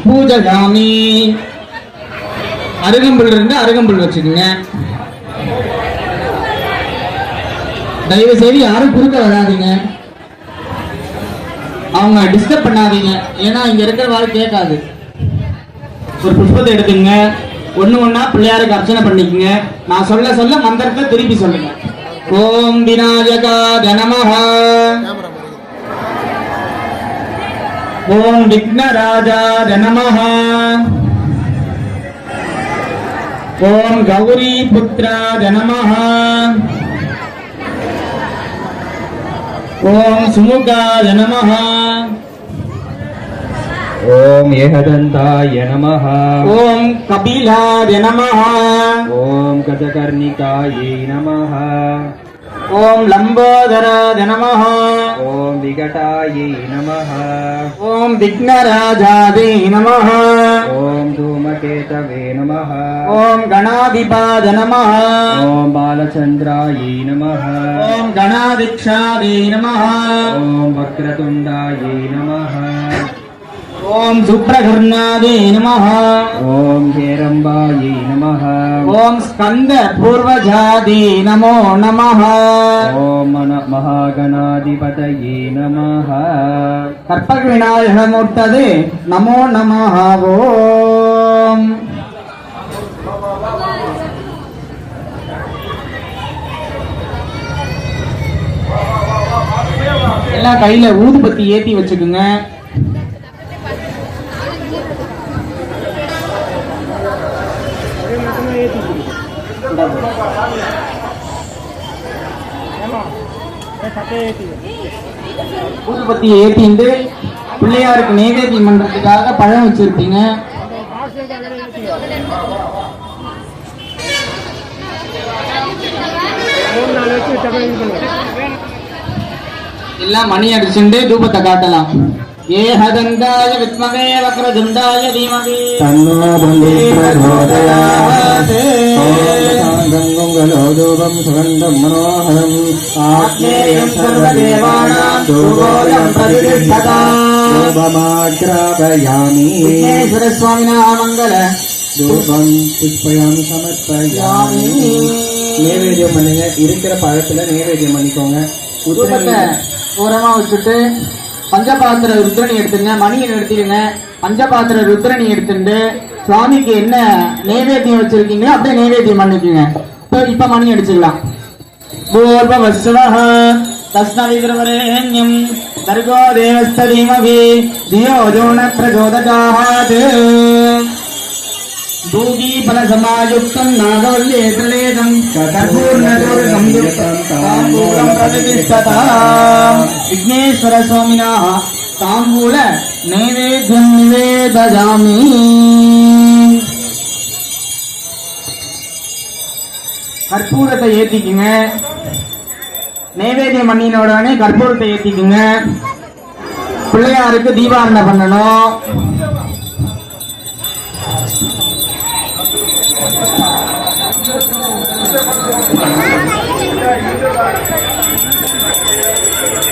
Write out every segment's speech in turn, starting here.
பூஜகாமி. அருகம்புல் இருந்து அருகம்புல் வச்சுக்கோங்க. தயவு செய்து யாரும் குறுக்க வராதீங்க, அவங்க டிஸ்டர்ப் பண்ணாதீங்க, ஏன்னா இங்க இருக்கிற வாழ்க்கை கேட்காது. ஒரு புஷ்பத்தை எடுத்துங்க, ஒண்ணு ஒண்ணா பிள்ளையாருக்கு அர்ச்சனை பண்ணிக்கங்க. நான் சொல்ல சொல்ல மந்திரத்தை திருப்பி சொல்லுங்க. ஓம் விநாயகாய நமஹ, ஓம் விக்னராஜாய நமஹ, ஓம் கௌரி புத்ராய நமஹ, ஓம் சுமுகாய நமஹ, ஓம் ஏகதந்தாய நமஹ, ஓம் கபிலாய நமஹ, ஓம் கஜகர்ணிகாயை நமஹ, ஓம் லம்போதராய நமஹ, ஓம் விகடாயை நமஹ, ஓம் விக்னராஜாய நமஹ, ஓம் தூமகேதவே நமஹ, ஓம் கணாதிபாய நமஹ, ஓம் பாலச்சந்திராயை நமஹ, ஓம் கணாதிக்ஷாய நமஹ, ஓம் வக்ரதுண்டாயை நமஹ, ஓம் சுப்ரகர்ணாய நமஹ, ஓம் ஹேரம்பாயை நமஹ, ஓம் ஸ்கந்த பூர்வஜாதி நமோ நமஹ, ஓம் மகாகணாதிபதயே நமஹ, கற்பக விநாயகமூர்த்ததே நமோ நமஹ. ஓம் எல்லாம் கையில ஊதுபத்தி ஏத்தி வச்சுக்குங்க. ஊதுபத்தி ஏத்திண்டு பிள்ளையாருக்கு நைவேத்தியம் பண்றதுக்காக பழம் வச்சிருப்பீங்க. எல்லாம் மணி அடிச்சுட்டு தூபத்தை காட்டலாம். ஏஹதந்தாய வித்மவே வக்ரதுண்டாய தீமஹி தன்னோ தந்தி பிரச்சோதயாத். ஓம் சுகந்தம் மனோஹரம் ஆத்மேயம் சர்வதேவானாம் தூபோயம் பிரதிஷ்டதாம். தூபமாக்ராபயாமி. விக்னேஸ்வர சுவாமினா மங்கள தூபம் புஷ்பயாமி சமர்ப்பயாமி. நைவேத்தியம் பண்ணுங்க, இருக்கிற பழத்துல நைவேத்தியம் பண்ணிக்கோங்க. தூபத்தை ஓரமா வச்சுட்டு பஞ்சபாத்திர ருத்ரணி எடுத்துங்க, மணியை எடுத்துக்கங்க. பஞ்சபாத்திர ருத்ரணி எடுத்துட்டு சுவாமிக்கு என்ன நைவேத்தியம் வச்சிருக்கீங்களோ அப்படியே நைவேத்தியம் பண்ணிக்கோங்க. இப்ப மணி அடிச்சிடலாம். பூர்வவஸ்வஹ தஸ்மவித்ரவரேண்யம் தர்கோ தேவஸ்ததீமஹி தியோ யோன பிரச்சோதயாத். தூகி பலசமாயுக்தம் நாகவல்லேத்ரலேதம் கர்ப்பூர்ணதோர்கம் தாம்பூலம் பிரதிஷ்டதாம். விக்னேஸ்வர சுவாமினாः தாம்பூல நைவேத்யம் நிவேதயாமி. கற்பூரத்தை ஏத்திக்குங்க. நைவேத்தியம் பண்ணின உடனே கற்பூரத்தை ஏத்திக்குங்க. பிள்ளையாருக்கு தீபாவளி பண்ணணும்.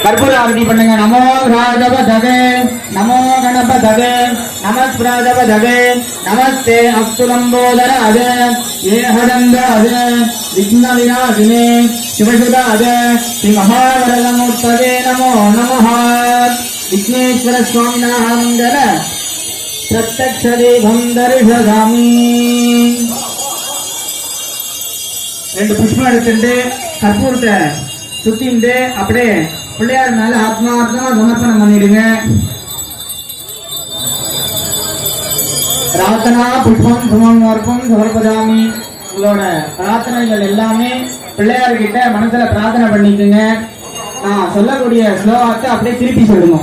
கற்பூர ஆரதி பண்ணுங்க. நமோ ராஜபதவே நமோ கணபதவே நமஸ்பிராஜபதவே நமஸ்தே அஸ்துலம்போதராஜ ஏஹதந்தாஜ விக்ன விநாசினே சிவசுதாஜ ஸ்ரீ மகாவரதமூர்த்ததே நமோ நமஹ. விக்னேஸ்வர சுவாமினாः மங்கள பிரத்யக்ஷ தீபம் தரிசயாமி. ரெண்டு புஷ்பம் எடுத்துட்டு கற்பூரத்தை சுத்திட்டு அப்படியே பிள்ளையார் மேல ஆத்மார்த்தமா சமர்ப்பணம் பண்ணிடுங்க. பிரார்த்தனா புஷ்பம் சமர்ப்பம் சமர்ப்பதாமி. உங்களோட பிரார்த்தனைகள் எல்லாமே பிள்ளையார்கிட்ட மனசுல பிரார்த்தனை பண்ணிக்குங்க. நான் சொல்லக்கூடிய ஸ்லோகத்தை அப்படியே திருப்பி சொல்லுங்க.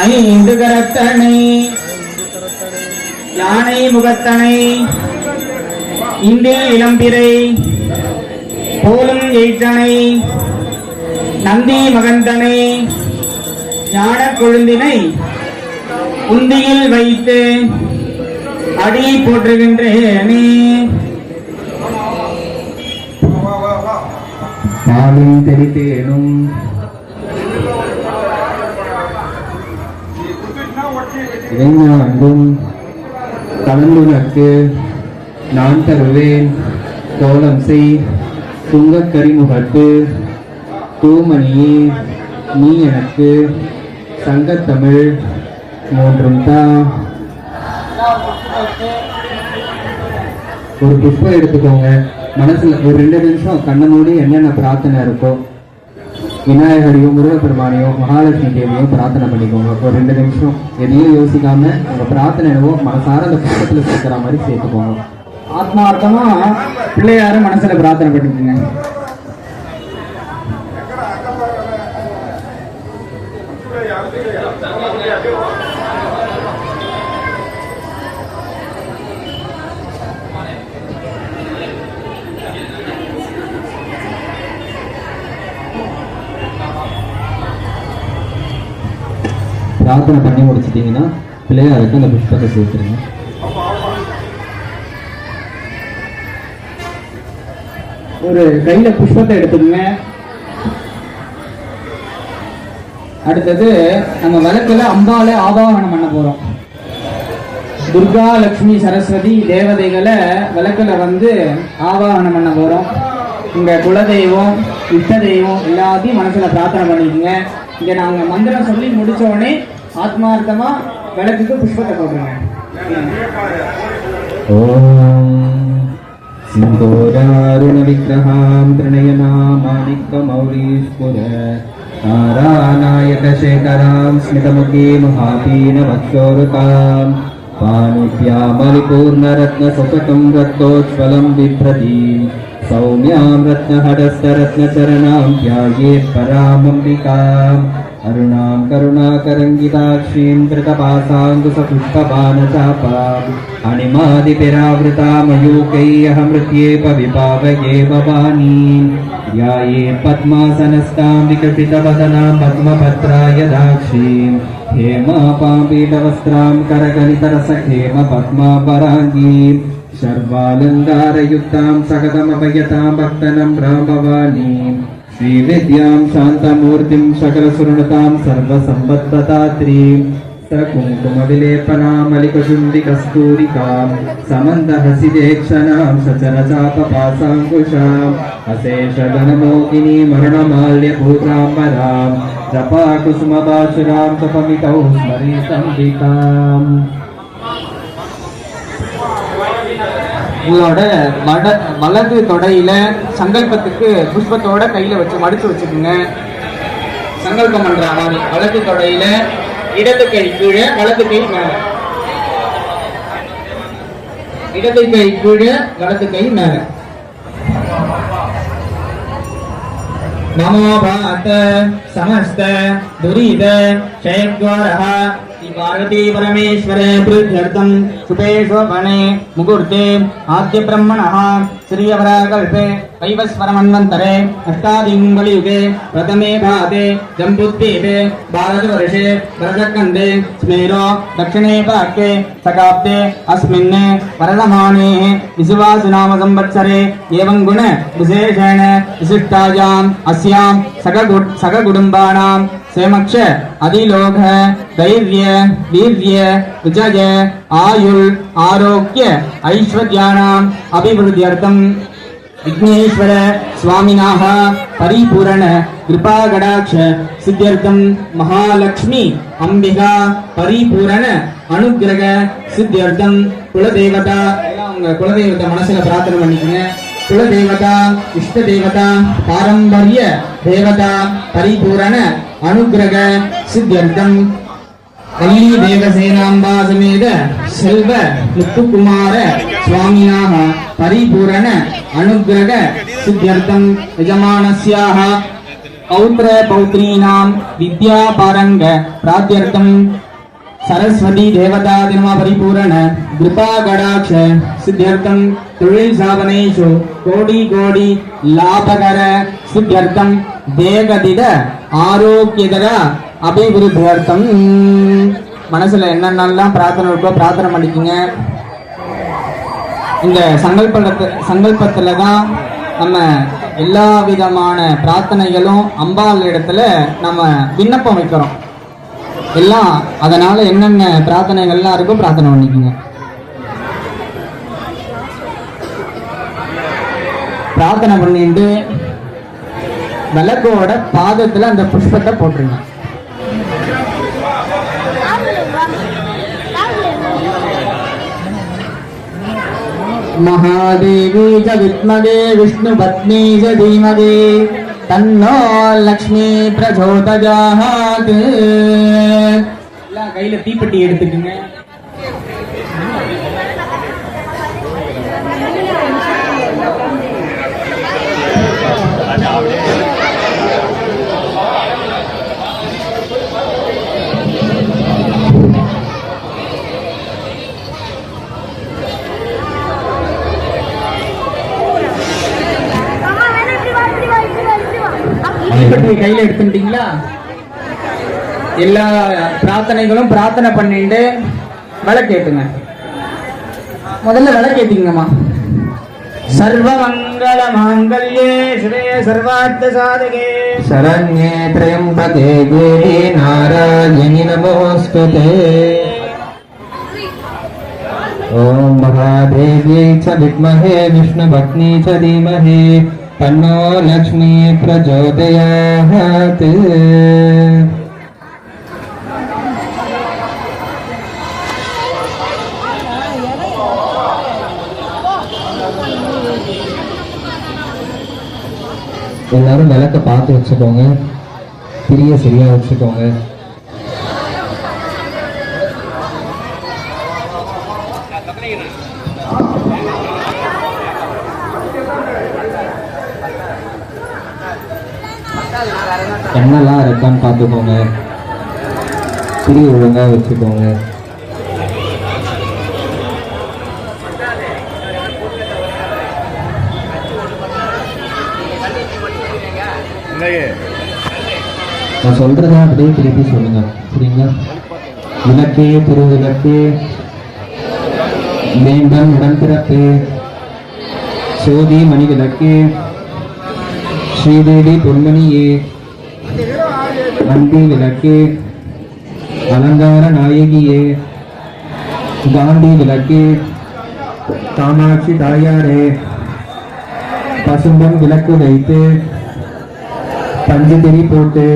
ஐந்து கரத்தனை யானை முகத்தனை இந்திய இளம்பிரை போலும் எய்த்தனை நந்தி மகந்தனை ஞான கொழுந்தினை உந்தியில் வைத்து அடி போற்றுகின்றேனே. பாலும் தெளித்தேனும் இறைஞாண்டும் கலந்துனக்கு நான் தருவேன் கோலம் செய் துங்கக்கரிமுகட்டு தூமணியே நீ எனக்கு சங்கத்தமிழ் மூன்றும் தான். ஒரு புஷ்பம் எடுத்துக்கோங்க. மனசுல ஒரு 2 நிமிஷம் கண்ணை மூடி என்னென்ன பிரார்த்தனை இருக்கோ விநாயகரையும் முருகப்பெருமானையும் மகாலட்சுமி தேவியும் பிரார்த்தனை பண்ணிக்கோங்க. ஒரு 2 நிமிஷம் எதையும் யோசிக்காம உங்க பிரார்த்தனை என்னவோ மனசார அந்த புஷ்பத்துல சேர்க்கிற மாதிரி சேர்த்துக்கோங்க. ஆத்மார்த்தமா பிள்ளையார மனசுல பிரார்த்தனை பண்ணிக்கோங்க. பிரார்த்தனை பண்ணி முடிச்சிட்டீங்கன்னா பிள்ளையாருக்கு அந்த புஷ்பத்தை சேர்த்துருங்க. ஒரு கையில புஷ்பத்தை எடுத்துக்கோங்க. அடுத்தது நம்ம விளக்குல அம்பால ஆவாகனம் பண்ண போறோம். துர்கா, லட்சுமி, சரஸ்வதி தேவதைகளை விளக்குல வந்து ஆவாகனம் பண்ண போறோம். உங்க குலதெய்வம், இஷ்ட தெய்வம் எல்லாத்தையும் மனசுல பிரார்த்தனை பண்ணிக்கோங்க. இங்க நாங்க மந்திரம் சொல்லி முடிச்ச உடனே ஆத்மார்த்தமா விளக்குக்கு புஷ்பத்தை போட்டுருங்க. சிந்தோராருண விக்கிரகாம் திரணயநாமாணிக்கமௌரீஸ்வர தாராநாயகசேகராம் ஸ்மிதமுகி மகாபீனவக்ஷோருகாம் பாணிப்யாமலிபூர்ணரத்னசுகடம் ரத்தோஜ்வலம் பிப்ரதீம் சௌம்யாம் ரத்னஹடஸ்தரத்னச்சரணாம் த்யாயேத் பராமம்பிகாம் அருணாம் கருணாகரங்கிதாட்சீம் கிருதபாசாங்குசபுஷ்பபானசாபாம் அணிமாதிபிராவிருதாமயூகையஹமிருத்யேப விபாவயே பவானீம் ध्यायेत् पद्मासनस्तां विकसितवदनां पद्मभद्रायदाक्षीं हेमापापीडवस्त्रां करगलितरसखेम पद्मापराङ्गीं सर्वालङ्कारयुक्तां सकदमभयतां भक्तनम्रां भवानीं श्रीविद्यां शान्तमूर्तिं सकलसुरनुतां सर्वसम्पत्प्रदात्रीं सकुङ्कुमविलेपनामलिकचुण्डिकस्तूरिकां समन्दहसिदेक्षणां सचरचापपासाङ्कुशाम् अशेषधनमोहिनी मरणमाल्यभूताम्बरां जपाकुसुमबासुरां जपमितौ स्मरेतम्बिकाम्. உங்களோட வலது தொடையில சங்கல்பத்துக்கு புஷ்பத்தோட கையில வச்சு மடிச்சு வச்சுக்கோங்க. சங்கல்பம் பண்ற மாதிரி வலது தொடையில இடது கை கீழே வலது கை மேல, இடது கை கீழே வலது கை மேல. நமோ பாத சமஸ்த துரித க்ஷயத்வாரஹ பார்வதி பரமேஸ்வர ப்ரீத்யர்த்தம் சுபே சோபனே முகூர்த்தே ஆத்ய பிரம்மணः ஸ்ரீயவராகல்பே வைவஸ்வரமன்வந்தரே அஷ்டாதிங்கலியுகே பிரதமே பாதே ஜம்புத்வீபே பாரதவர்ஷே வரதக்கண்டே ஸ்மேரோ தक्षिणे पाके सकाप्ते अस्मिन् वरदमाने विसुवासुनाम संवत्सरे एवं गुण विशेषेण विशिष्टायाम् अस्यां सगकुटुम्बानां सेमक्ष अधिलोक धैर्य वीर्य विजय आयुल आरोग्य ऐश्वर्याणाम् अभिवृद्ध्यर्थं विघ्नेश्वर स्वामिनः परिपूर्ण कृपा कटाक्ष सिद्ध्यर्थं महालक्ष्मी अंबिका परिपूर्ण अनुग्रह सिद्ध्यर्थं कुलदेवता उंगा कुलदेवता मनसुல பிரார்த்தனை பண்ணிக்கங்க. कुलदेवता इष्ट देवता पारंपर्य देवता परिपूर्ण अनुग्रह सिद्ध्यर्थं वल्ली देवसेनांबा समेत सेल्व मुत्तुकुमार स्वामिनः परिपूर्ण अनुग्रह सिद्ध्यर्थं यजमानस्याः पौत्र पौत्रीणां विद्यापारंग प्राप्त्यर्थं सरस्वती देवता दिनमा परिपूर्ण कृपा कटाक्ष सिद्ध्यर्थं தொழில் சாதனைஷு கோடி கோடி லாபகர சித்தியர்த்தம் தேகதிட ஆரோக்கியதர அபிவிருத்தியர்த்தம். மனசுல என்னென்னலாம் பிரார்த்தனை இருக்கோ பிரார்த்தனை பண்ணிக்கோங்க. இந்த சங்கல்பத்துல தான் நம்ம எல்லா விதமான பிரார்த்தனைகளும் அம்பாள் இடத்துல நம்ம விண்ணப்பம் வைக்கிறோம். எல்லாம் அதனால என்னென்ன பிரார்த்தனைகள்லாம் இருக்கோ பிரார்த்தனை பண்ணிக்கோங்க. பிரார்த்தனை பண்ணிட்டு விளக்கோட பாதத்துல அந்த புஷ்பத்தை போட்டுருங்க. महादेवी च विद्महे विष्णुपत्नी च धीमहि तन्नो लक्ष्मी प्रचोदयात्. கையில தீப்பெட்டி எடுத்துக்குங்க. கையில எடுத்துட்டீங்களா? எல்லா பிரார்த்தனைகளும் பிரார்த்தனை பண்ணிட்டு விளக்கேத்துங்க. முதல்ல விளக்கேத்திங்கம்மா. சர்வ மங்கள மாங்கல்யே சிவே சர்வார்த்த சாதகே சரண்யே த்ரயம்பகே தேவி நாராயணி நமோஸ்துதே. ஓம் மகாதேவ்யை ச வித்மஹே விஷ்ணுபத்னி ச தீமஹி தன்னோ லக்ஷ்மி பிரச்சோதயாத். எல்லாரும் விளக்க பார்த்து வச்சுக்கோங்க, திரிய சரியா வச்சுக்கோங்க. எண்ணெல்லாம் இருக்கான்னு பார்த்துக்கோங்க, திரிய ஒழுங்கா வச்சுக்கோங்க. நான் சொல்றதா அப்படியே திருப்பி சொல்லுங்க, சரிங்களா? விளக்கே திருவிளக்கே வேந்தன் உடன்பிறப்பே சோதி மணி விளக்கே ஸ்ரீதேவி பொன்மணியே அன்பி விளக்கே அலங்கார நாயகியே காந்தி விளக்கே காமாட்சி தாயாரே பசும்பொன் விளக்கு வைத்து பஞ்சு திரி போட்டு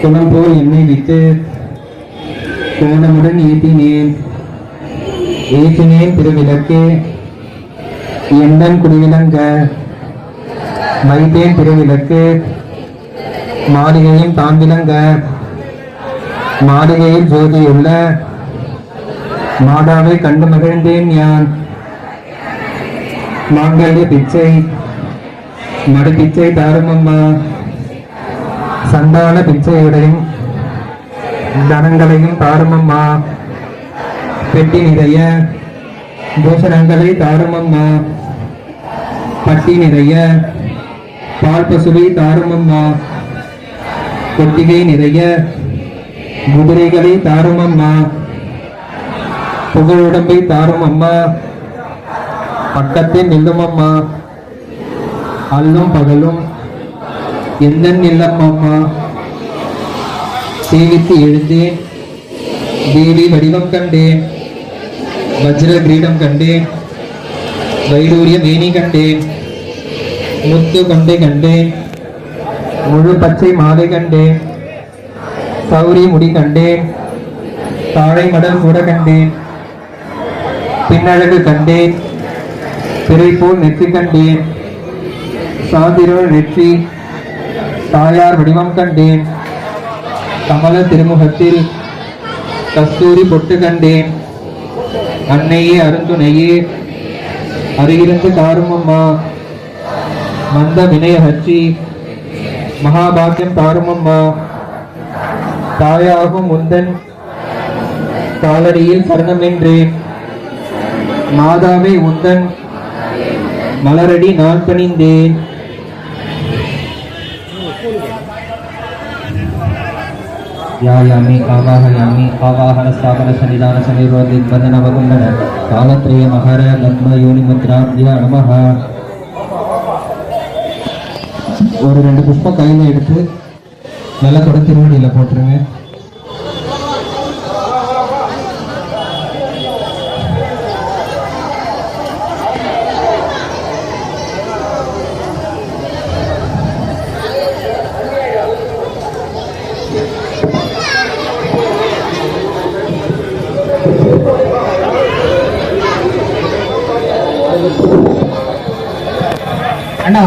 குளம் போல் எண்ணெய் விட்டு கோணமுடன் ஏற்றினேன் திருவிளக்கே எந்தன் குடிவிளங்க வைத்தேன் திருவிளக்கு மாளிகையும் தான் விளங்க மாளிகையில் ஜோதியுள்ள மாதாவை கண்டு மகிழ்ந்தேன் யான். மாங்கல்ய பிச்சை மடு பிச்சை தாருமம்மா சந்தான பிச்சையுடையும் தனங்களையும் தாருமம்மா பெட்டி நிறைய பூஷணங்களை தாருமம்மா பட்டி நிறைய பால் பசுவை தாருமம்மா கொட்டிகை நிறைய குதிரைகளை தாருமம்மா புகழுடம்பை தாருமம்மா பக்கத்தில் நில்லுமம்மா அல்லும் பகலும் எந்த நில்லம்மம்மா சேவித்து எழுந்தேன் தேவி வடிவம் கண்டேன் வஜ்ர கிரீடம் கண்டேன் வைடூரிய மேனி கண்டேன் முத்து கொண்டை கண்டேன் முழு பச்சை மாலை கண்டேன் சௌரி முடி கண்டேன் தாழை மடல் கூட கண்டேன் பின்னழகு கண்டேன் பிறை போல் நெற்றி கண்டேன் சாதிரோள் நெற்றி தாயார் வடிவம் கண்டேன் கமல திருமுகத்தில் கஸ்தூரி பொட்டு கண்டேன் அன்னையே அருந்துணையே அருகிருந்து தாருமம்மா மந்த வினயஹச்சி மகாபாக்கியம் தாருமம்மா தாயாகும் முந்தன் காலடியில் சரணமென்றேன் மாதாவை உந்தன் மலரடி நான் பணிந்தேன். யாயாமி ஆவாஹயாமி ஆவாஹன ஸ்தாபன சன்னிதான சனிரோதிக்வதன வகுண்டன காலத்ரய மகர லக்ம யோனி முத்ராப்திய நமஹ. ஒரு 2 புஷ்பம் கையில் எடுத்து விளக்கோட திருவடியில் போட்டுருங்க. அண்ணா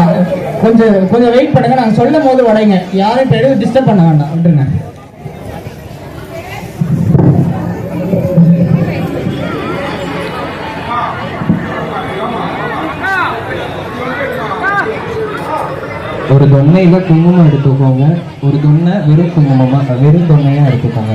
கொஞ்சம் கொஞ்சம் வெயிட் பண்ணுங்க, நாங்க சொல்லும் போது உடைங்க, யாரும் இப்போ எதுவும் டிஸ்டர்ப் பண்ண வேண்டாம், விட்டுருங்க. ஒரு தொன்னையில குங்குமம் எடுத்துக்கோங்க, ஒரு தொன்னை வெறும் குங்குமமா வெறும் தொன்னையா எடுத்துக்கோங்க.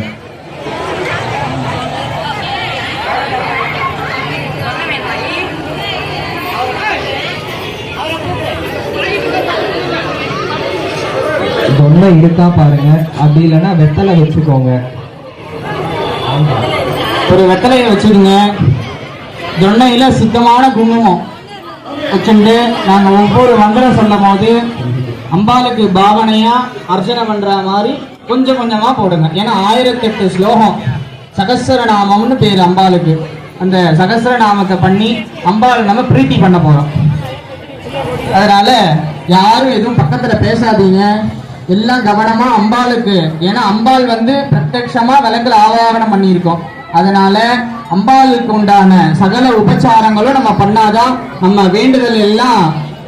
தொன்னை இருக்கா பாருங்க, அப்படி இல்லைன்னா வெத்தலை வச்சுக்கோங்க. ஒரு வெத்தலையை வச்சுருங்க, தொன்னையில சுத்தமான குங்குமம் வச்சுட்டு நாங்க ஒவ்வொரு மந்திரம் சொல்லும் போது அம்பாளுக்கு பாவனையா அர்ச்சனை பண்ற மாதிரி கொஞ்சம் கொஞ்சமா போடுங்க. ஏன்னா 1008 ஸ்லோகம் சகஸ்ரநாமம்னு பேரு அம்பாளுக்கு. அந்த சகஸ்ரநாமத்தை பண்ணி அம்பாள் நம்ம பிரீத்தி பண்ண போறோம். அதனால யாரும் எதுவும் பக்கத்துல பேசாதீங்க, எல்லாம் கவனமா அம்பாளுக்கு. ஏன்னா அம்பாள் பிரத்யட்சமா விளக்குல ஆவாகனம் பண்ணியிருக்கோம். அதனால அம்பாளுக்கு உண்டான சகல உபச்சாரங்களும் நம்ம பண்ணாதான் நம்ம வேண்டுதல் எல்லாம்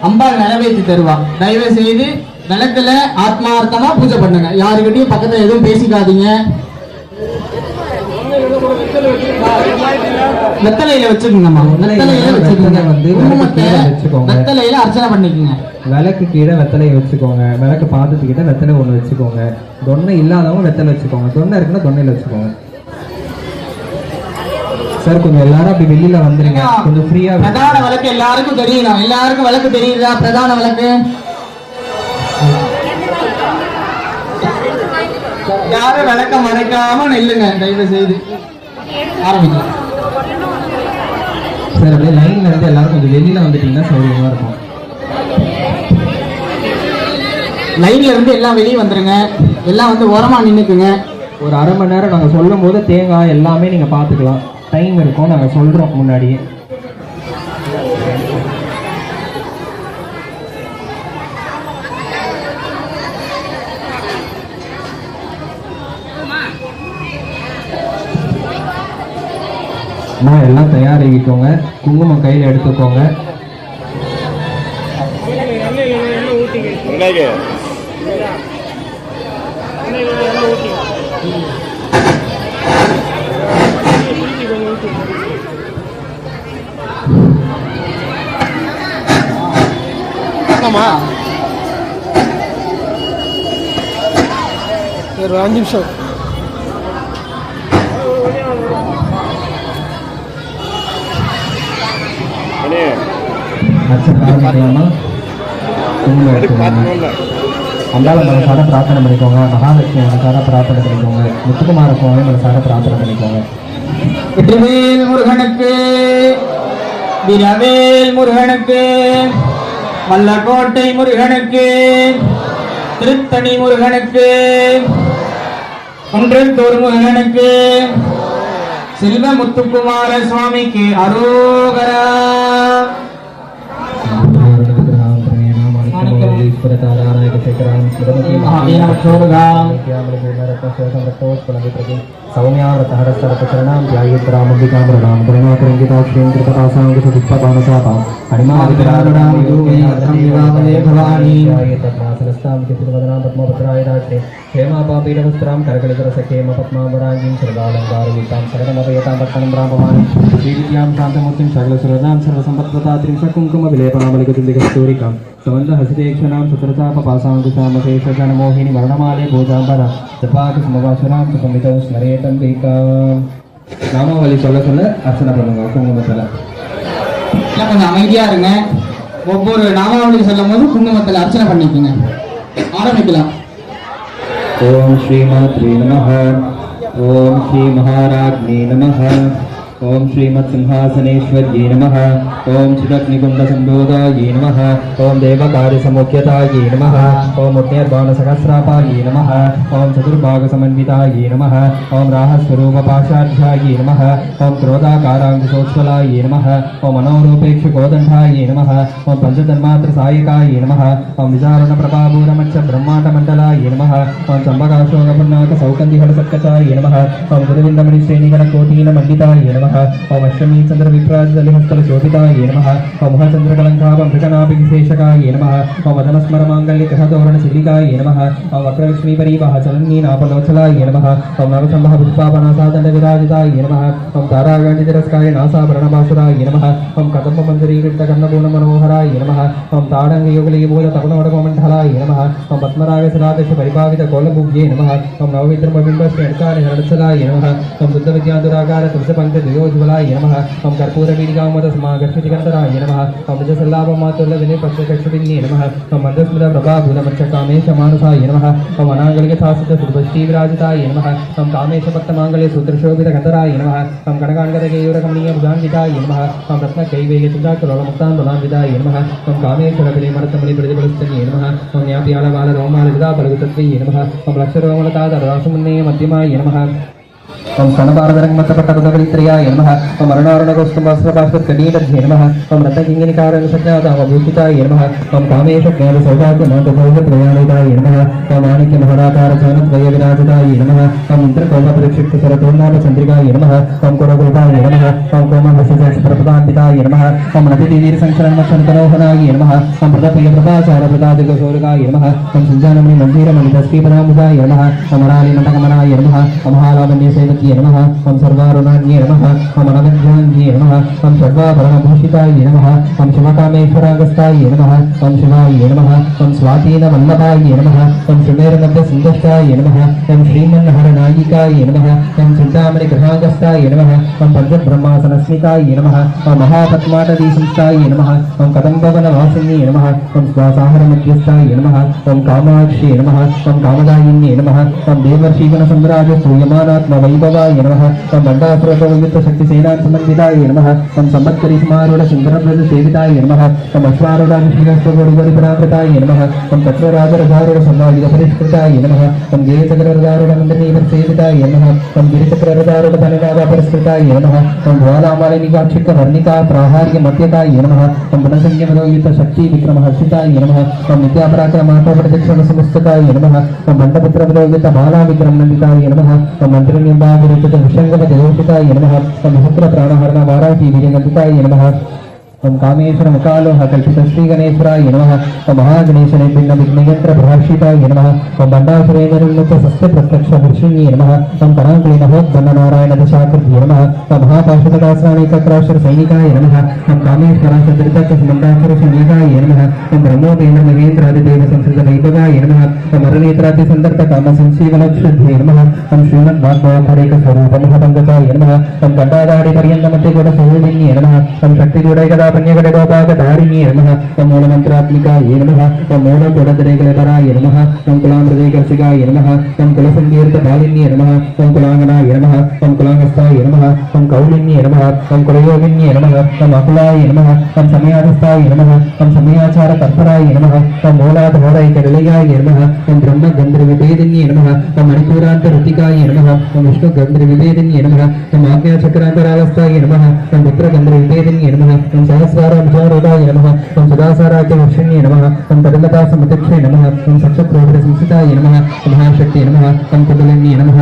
அம்பாள் நிறைவேற்றி தருவா. தயவு செய்து விளக்குல ஆத்மார்த்தமா பூஜை பண்ணுங்க, யாருக்கிட்டையும் பக்கத்துல எதுவும் பேசிக்காதீங்க. வெத்தலையில வச்சுக்கோங்கம்மா, வெத்தலையில வச்சுக்கோங்க, வெத்தலையில அர்ச்சனை பண்ணிக்கோங்க. விளக்கு கீழே வெத்தலையை வச்சுக்கோங்க, விளக்கு பாதத்துக்கிட்ட வெத்தலை ஒண்ணு வச்சுக்கோங்க. தொன்னை இல்லாதவங்க வெத்தலை வச்சுக்கோங்க, தொன்னை இருக்குன்னா தொன்னையில வச்சுக்கோங்க. சார் கொஞ்சம் எல்லாரும் அப்படி வெளியில வந்துருங்க, கொஞ்சம் ஃப்ரீயா. பிரதான விளக்கு எல்லாருக்கும் தெரியணும், எல்லாருக்கும் விளக்கு தெரியுதா? பிரதான விளக்கு யாரும் விளக்க மறைக்காம நில்லுங்க தயவு செய்து. ஆரம்பிக்கலாம் சார். அப்படியே லைன்ல இருந்து எல்லாரும் கொஞ்சம் வெளியில வந்துட்டீங்கன்னா சௌகரியமா இருக்கும். லைன்ல இருந்து எல்லாம் வெளியே வந்துருங்க, எல்லாம் ஓரமா நின்னுக்குங்க. ஒரு அரை மணி நேரம் நாங்க சொல்லும் போது தேங்காய் எல்லாமே நீங்க பாத்துக்கலாம், டைம் இருக்கும், நாங்க சொல்றோம் முன்னாடியே. எல்லாம் தயாரிக்கோங்க, குங்குமம் கையில எடுத்துக்கோங்க. ஒரு 5 நிமிஷம். அம்பாளை மனசார பிரார்த்தனை பண்ணிக்கோங்க, மகாலட்சுமி மனசார பிரார்த்தனை பண்ணிக்கோங்க, முத்துக்குமார சுவாமி மனசார பிரார்த்தனை பண்ணிக்கோங்க. வெற்றிவேல் முருகனுக்கு, வீரவேல் முருகனுக்கு, வல்லக்கோட்டை முருகனுக்கு, திருத்தணி முருகனுக்கு, குன்றத்தூர் முருகனுக்கு, செல்வ முத்துக்குமார சுவாமிக்கு அரோகரா. सौम्यावृतहरस्तरतचरणां ध्यायेत्रामम्बिकामृणां करुणाकरङ्गिताक्षीं कृतपासां कृतपुष्पपानशापां हरिमादिरारुणां ध्यायेतत्मासलस्तां चित्रवदनां पद्मभद्राय रात्रे क्षेमापापीडवस्त्रां करकलिकरसखेम पद्मावराङ्गीं सर्वालङ्कारयुक्तां सकलमपयतां भक्तं ब्राह्मवाणीं श्रीविद्यां शान्तमूर्तिं सकलसुरनां सर्वसम्पत्प्रदात्रीं सकुङ्कुमविलेपनामलिकतुल्लिकस्तूरिकां समन्तहसितेक्षणां सुकृतापपासाङ्कुशामशेषजनमोहिनी वर्णमाले भोजाम्बरा जपाकुसुमवासुरां सुकमितौ स्मरेतम्बिकाम्. நாமாவளி சொல்ல சொல்ல அர்ச்சனை பண்ணுங்க குங்குமத்தில். கொஞ்சம் அமைதியா இருங்க, ஒவ்வொரு நாமாவளி சொல்லும் போது குங்குமத்தில் அர்ச்சனை பண்ணிக்கோங்க. ஆரம்பிக்கலாம். ஓம் ஸ்ரீ மாத்ரே நமஹ, ஓம் ஸ்ரீ மகாராஜ்ஞே நமஹ, ஓம் ஸ்ரீமத் சிம்ஹாசனேஸ்வர்யே நமஹ, ஓம் சிதக்னிகுண்டசம்போதாயே நமஹ, ஓம் தேவகாரியசமுக்கியதாயே நமஹ, ஓம் உத்யர்பாணசகஸ்ராபாயே நமஹ, ஓம் சதுர்பாகசமன்விதாயே நமஹ, ஓம் ராஹஸ்வரூபபாஷாఢ్యాயே நமஹ, ஓம் क्रोधाकाराङ्कुशोज्ज्वलाये நமஹ, ஓம் மனோரூபேक्षकोदण्डाये நமஹ, ஓம் பஞ்சதன்மாத்திரசாயகாயே நமஹ, ஓம் விசாரணபிரபாபூரமச்ச பிரம்மாண்டமண்டலாயே நமஹ, ஓம் சம்பகாசோகபுன்னாகசௌகந்திஹடசத்கச்சாயே நமஹ, ஓம் குருவிந்தமணிஸ்ரேணிகணகோட்டீனமண்டிதாயே நமஹ, नमः ओम अश्वमी चंद्र विप्राजलिहस्तल शोभिताय नमः ओम चंद्रकलंकाभमृगनाभिविशेषकाय नमः ओम अधमस्मरमांगल्य कहतोरण शिलिकाय नमः ओम वक्रलक्ष्मी परिवाह चलन्नी नापलोचलाय नमः ओम नवसंभः पुष्पापनासादंड विराजिताय नमः ओम तारागणितिरस्काय नासाभरणभासुराय नमः ओम कदम्ब मंजरीकृत कर्णपूर्ण मनोहराय नमः ओम ताडंग युगलिबोध तपनवडकमण्डलाय नमः ओम पद्मराग सदादश परिभावित कोलभुग्ये नमः ओम नवविद्रमबिम्बस्फटिकाय हरणचलाय नमः ओम बुद्ध विद्याधुराकार तुलसपंच द्वयोज्वलाय नमः ओम कर्पूरवीडिकामद समागर्षितिकंतराय नमः ओम निजसल्लाभमातुल्य विनय पक्षकक्षुभिन्ये नमः ओम मंदस्मृत प्रभाभूतमक्षकामेश मानसाय नमः ओम अनागलिक शासित सुभश्रीविराजिताय नमः ओम कामेश भक्तमांगल्य सूत्रशोभित गंधराय नमः ओम कनकांगद केयूरकमणीय भुजान्विताय नमः ओम रत्न कैवेय चिन्ताकुलमुक्तान्बलान्विताय नमः ओम कामेश्वर कलिमरतमणि प्रतिबलस्तन्ये नमः ओम न्याप्याल बाल रोमाल विदा बलगुतत्वये नमः ओम लक्षरोमलताद रासमुन्नय मध्यमाय नमः ओम स्तनभारतरंगमत्तपट्टपदकलित्रयाय नमः ओम अरुणारुणकौस्तुभस्त्रभास्वत्कनीडध्ये नमः ओम रत्नकिङ्गिनिकारसज्जातावभूषिताय नमः ओम कामेशज्ञानसौभाग्यमातभौगत्रयानिताय नमः ओम माणिक्यमहराकारचरणद्वयविराजिताय नमः ओम इन्द्रकौमपरिक्षिप्तसरतोन्नाभचन्द्रिकाय नमः ओम कुरगोपाय नमः ओम कोमहसितप्रपदान्विताय नमः ओम नतितीरसंक्षरणमक्षन्तनोहनाय नमः ओम प्रदप्रियप्रभाचारप्रदादिकशोरकाय नमः ओम सुजानमणि मन्दिरमणितश्रीपदाम्बुजाय नमः ओम रालिनटकमनाय नमः ओम महालावण्यसेवत्ये नमः ओम सर्वारुणान्ये नमः ओम अनवध्यान्ये नमः ओम सर्वाभरणभूषिताय नमः ओम शिवकामेश्वरागस्ताय नमः ओम शिवाय नमः ओम स्वातीनवल्लभाय नमः ओम सुमेरनभ्यसुन्दष्टाय नमः ओम श्रीमन्नहरनायिकाय नमः ओम चिन्तामणिगृहागस्ताय नमः ओम पञ्चब्रह्मासनस्मिताय नमः ओम महापद्माटदीसंस्थाय नमः ओम कदम्बवनवासिन्ये नमः ओम स्वासाहरमध्यस्थाय नमः ओम कामाक्षी नमः ओम कामदायिन्ये नमः ओम देवर्षीगणसम्राज सूयमानात्मवैभवाय नमः ओम मण्डासुरप्रयुक्तशक्तिसेनासमन्विताय नमः ओम संवत्करीसमारूढ-सुन्दरव्रजसेविताय नमः ओम अश्वारूढाभिषेकस्वरूढपरावृताय नमः ओम तत्त्वराजरथारूढ-संवादितपरिष्कृताय नमः ओम जयचक्ररथारूढ-मण्डलीवरसेविताय नमः ओम गिरिचक्ररथारूढ-धननाभपरिष्कृताय नमः ओम ज्वालामालिनिकाक्षिकवर्णिका-प्राहार्यमत्यकाय नमः ओम गुणसंयमरोहितशक्तिविक्रमहर्षिताय नमः ओम नित्यापराक्रमार्थप्रदक्षिणसमुस्तकाय नमः ओम बण्डपुत्रविरोहितबालाविक्रमनन्दिताय नमः ओम मन्त्रिनिम्बाविरचितविषङ्गमजयोषिताय नमः ओम सहस्रप्राणहरण वाराही विजयनन्दिताय नमः ओम कामेश्वर मुकालोह कल्पित श्री गणेश्वराय नमः ओम महागणेशने भिन्न विघ्नयंत्र प्रभाषिताय नमः ओम बंडासुरेन्द्रनिर्मित सस्य प्रत्यक्ष दर्शिन्ये नमः ओम परांकुली महोद्भन्न नारायण दशाकृत्ये नमः ओम महापाशुपदाश्राणिकत्राशर सैनिकाय नमः ओम कामेश्वराशदृतक सुमंडासुर सैनिकाय नमः ओम ब्रह्मोपेन्द्र महेन्द्रादिदेव संस्कृत वैभवाय नमः ओम अरुणेत्रादि संदर्भ काम संसीवलक्षुद्धे नमः ओम श्रीमद्भागवतरेक स्वरूप महपंकजाय नमः ओम गंडाधारि पर्यंत मध्य गुण सहोदिन्ये नमः ओम शक्ति गुणैकदा पन्यगडगोपाकधारिण्ये नमः ओम मूलमन्त्रात्मिकाय नमः ओम मूलगुणधरेकलेपराय नमः ओम कुलामृदेकर्षिकाय नमः ओम कुलसंकीर्तपालिन्ये नमः ओम कुलांगनाय नमः ओम कुलांगस्थाय नमः ओम कौलिन्ये नमः ओम कुलयोगिन्ये नमः ओम अकुलाय नमः ओम समयाधस्थाय नमः ओम समयाचारतत्पराय नमः ओम मूलाधोरैकनिलयाय नमः ओम ब्रह्मगन्धर्वविभेदिन्ये नमः ओम मणिपुरान्तरतिकाय नमः ओम विष्णुगन्धर्वविभेदिन्ये नमः ओम आज्ञाचक्रान्तरावस्थाय नमः ओम पुत्रगन्धर्वविभेदिन्ये नमः ओम सहस्रारामचारूढाय नमः ओम सुदासाराज्यवर्षिण्ये नमः ओम पदलतासमतिक्षे नमः ओम सक्षप्रोभिरसंस्थिताय नमः ओम महाशक्ते नमः ओम कुबलिन्ये नमः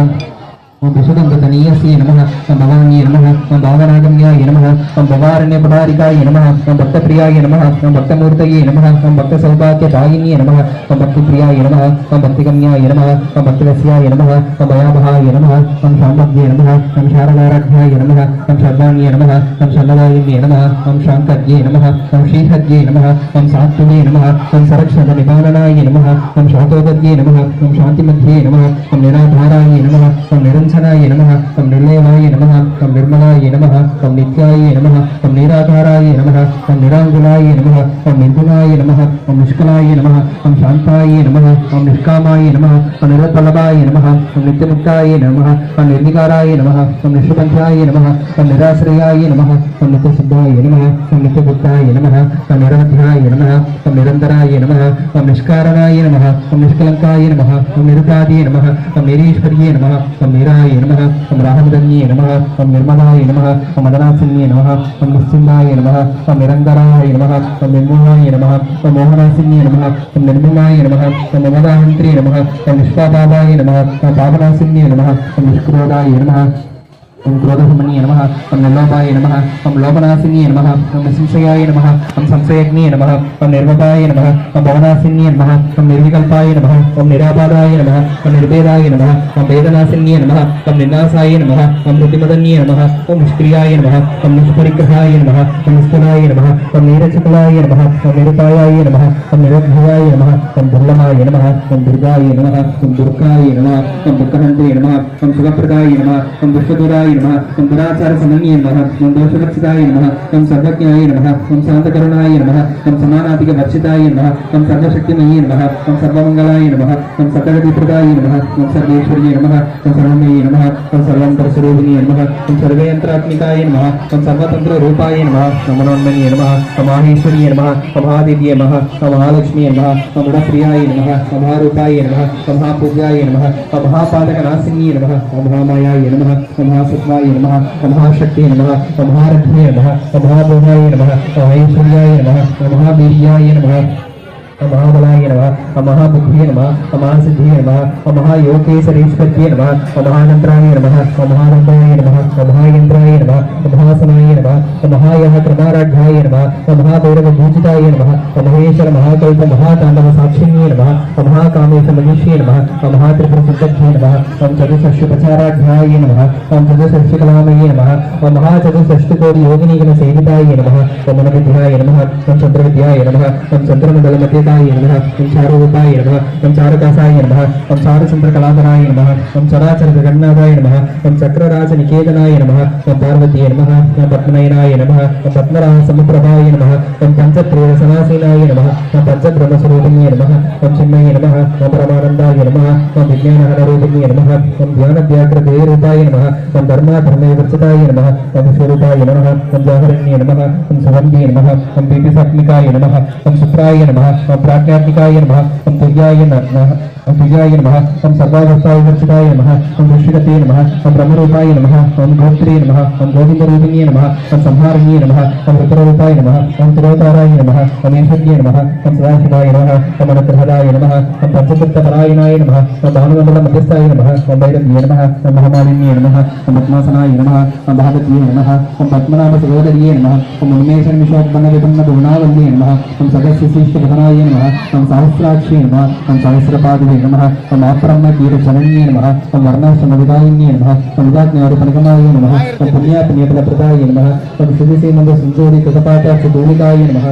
ओम विशुद्धतनीयस्ये नमः ओम भवान्ये नमः ओम भावनागम्याय नमः ओम भवारण्यपदारिकाय नमः ओम भक्तप्रियाय नमः ओम भक्तमूर्तये नमः ओम भक्तसौभाग्यदायिन्ये नमः ओम भक्तिप्रियाय नमः ओम भक्तिगम्याय नमः ओम भक्तिवस्याय नमः ओम भयावहाय नमः ओम शाम्भव्ये नमः ओम शारदाराध्याय नमः ओम शर्वाण्ये नमः ओम शर्वदायिन्ये नमः ओम शाङ्कर्ये नमः ओम श्रीहर्ये नमः ओम सात्विने नमः ओम सरक्षणनिपालनाय नमः ओम शातोदर्ये नमः ओम शान्तिमध्ये नमः ओम निराधाराय नमः ओम निरञ्जनाय नमः ओम निर्लेवाय नमः ओम निर्मलाय नमः ओम नित्याय नमः ओम निराधाराय नमः ओम निराङ्गुलाय नमः ओम निर्गुणाय नमः ओम निष्कलाय नमः ओम शान्ताय नमः ओम निष्कामाय नमः ओम निरतलभाय नमः ओम नित्यमुक्ताय नमः ओम निर्विकाराय नमः ओम निष्पन्थाय नमः ओम निराश्रयाय नमः ओम नित्यसिद्धाय नमः ओम नित्यबुद्धाय नमः ओम निरवध्याय नमः ओम निरन्तराय नमः ओम निष्कारणाय नमः ओम निष्कलङ्काय नमः ओम निरुपादिये नमः ओम निरीश्वर्ये नमः ओम निराय नमः ओम राहमदन्ये नमः ओम निर्मलाय नमः ओम मदनासिन्ये नमः ओम निश्चिन्दाय नमः ओम निरन्तराय नमः ओम निर्मूलाय नमः ओम मोहनासिन्ये नमः ओम निर्मलाय नमः ओम ममदाहन्त्रे नमः ओम निष्पादाय नमः ओम पावनासिन्ये नमः ओम निष्क्रोधाय नमः ओम क्रोधसमन्ये नमः ओम निर्लोभाय नमः ओम लोभनाशिन्ये नमः ओम संशयाय नमः ओम संशयज्ञे नमः ओम निर्वपाय नमः ओम भवनाशिन्ये नमः ओम निर्विकल्पाय नमः ओम निरापादाय नमः ओम निर्भेदाय नमः ओम वेदनाशिन्ये नमः ओम निन्नासाय नमः ओम प्रतिमदन्ये नमः ओम निष्क्रियाय नमः ओम निष्परिग्रहाय नमः ओम निष्ठुराय नमः ओम नीरचकलाय नमः ओम निरुपायाय नमः ओम निरुद्धयाय नमः ओम दुर्लभाय नमः ओम दुर्गाय नमः ओम दुर्गाय नमः ओम दुःखहन्त्रे नमः ओम सुखप्रदाय नमः ओम दुष्टदूराय नमः ओम दुराचार समन्ये नमः ओम दोषरक्षिताय नमः ओम सर्वज्ञाय नमः ओम शान्तकरुणाय नमः ओम समानातिक वर्षिताय नमः ओम सर्वशक्तिमये नमः ओम सर्वमङ्गलाय नमः ओम सकलविप्रदाय नमः ओम सर्वेश्वर्ये नमः ओम सर्वमये नमः ओम सर्वन्तरस्वरूपिणे नमः ओम सर्वेयन्त्रात्मिकाय नमः ओम सर्वतन्त्ररूपाय नमः ओम मनोन्मये नमः ओम माहेश्वर्ये नमः ओम महादेव्ये नमः ओम महालक्ष्म्ये नमः ओम गुणप्रियाय नमः ओम महारूपाय नमः ओम महापूज्याय नमः ओम महापादकनाशिन्ये नमः ओम महामायाय नमः ओम महासत्त्वाय नमः ओम महाशक्तिये नमः ओम महारथ्ये नमः ओम महाबोधाय नमः ओम ऐश्वर्याय नमः ओम महावीर्याय नमः ओम महाबलाय नमः ओम महाबुद्धिये नमः ओम महासिद्धिये नमः ओम महायोगेश्वरेश्वर्ये नमः ओम महानन्त्राय नमः ओम महानन्दाय नमः ओम महायन्त्राय नमः ओम महासनाय नमः ओम महायः क्रमाराढ्याय नमः ओम महाभैरवभूजिताय नमः ओम महेश्वर महाकल्प महाताण्डव साक्षिण्ये नमः ओम महाकामेश मनीष्ये नमः ओम महात्रिपुरसिद्धये नमः ओम चतुष्षष्टिपचाराढ्याय नमः ओम चतुष्षष्टिकलामये नमः ओम महाचतुष्षष्टिकोटि योगिनीगण सेविताय नमः ओम मनविद्याय नमः ओम चन्द्रविद्याय नमः ओम चन्द्रमण्डलमते नमः ओम चारुरूपाय नमः ओम चारुकासाय नमः ओम चारुचन्द्रकलाधराय नमः ओम चराचर जगन्नाथाय नमः ओम चक्रराजनिकेतनाय नमः ओम पार्वतीये नमः ओम पद्मनयनाय नमः ओम पद्मनाभसमुप्रभाय नमः ओम पञ्चप्रियसनासीनाय नमः ओम पञ्चब्रह्मस्वरूपिण्ये नमः ओम चिन्मये नमः ओम परमानन्दाय नमः ओम विज्ञानघनरूपिण्ये नमः ओम ध्यानव्याघ्रदेहरूपाय नमः ओम धर्माधर्मविवर्जिताय नमः ओम विश्वरूपाय नमः ओम जागरण्ये नमः ओम सुगन्धे नमः ओम पीपिसात्मिकाय नमः ओम शुक्राय नमः ओम प्राज्ञात्मिकाय नमः ओम तुर्याय नमः ओम तुर्याय नमः ओम सर्वावस्थाविवर्जिताय नमः ओम ऋषिगते नमः ओम ब्रह्मरूपाय नमः ओम गोत्रे नमः ओम गोविन्दरूपिण्ये नमः ओम संहारिण्ये नमः ओम रुद्ररूपाय नमः ओम तिरोताराय नमः ओम ऐश्वर्ये नमः ओम सदाशिवाय नमः ओम अनुग्रहदाय नमः ओम पंचचित्तपरायणाय नमः ओम भानुमण्डलमध्यस्थाय नमः ओम भैरव्ये नमः ओम महामालिन्ये नमः ओम पद्मासनाय नमः ओम भागवत्ये नमः ओम पद्मनाभसहोदर्ये नमः ओम उन्मेषनिषोद्बन्नविपन्नगुणावल्ये नमः ओम सगस्यशिष्टभदनाय नमः ओम सहस्राक्षे नमः ओम सहस्रपादवे नमः ओम अब्रह्मकीरशरण्ये नमः ओम वर्णाश्रमविदायिन्ये नमः ओम विदाज्ञारूपनिगमाय नमः ओम पुण्यापुण्यफलप्रदाय नमः ओम शुभिसेमन्दसंजोदितकपाटाक्षदूलिकाय नमः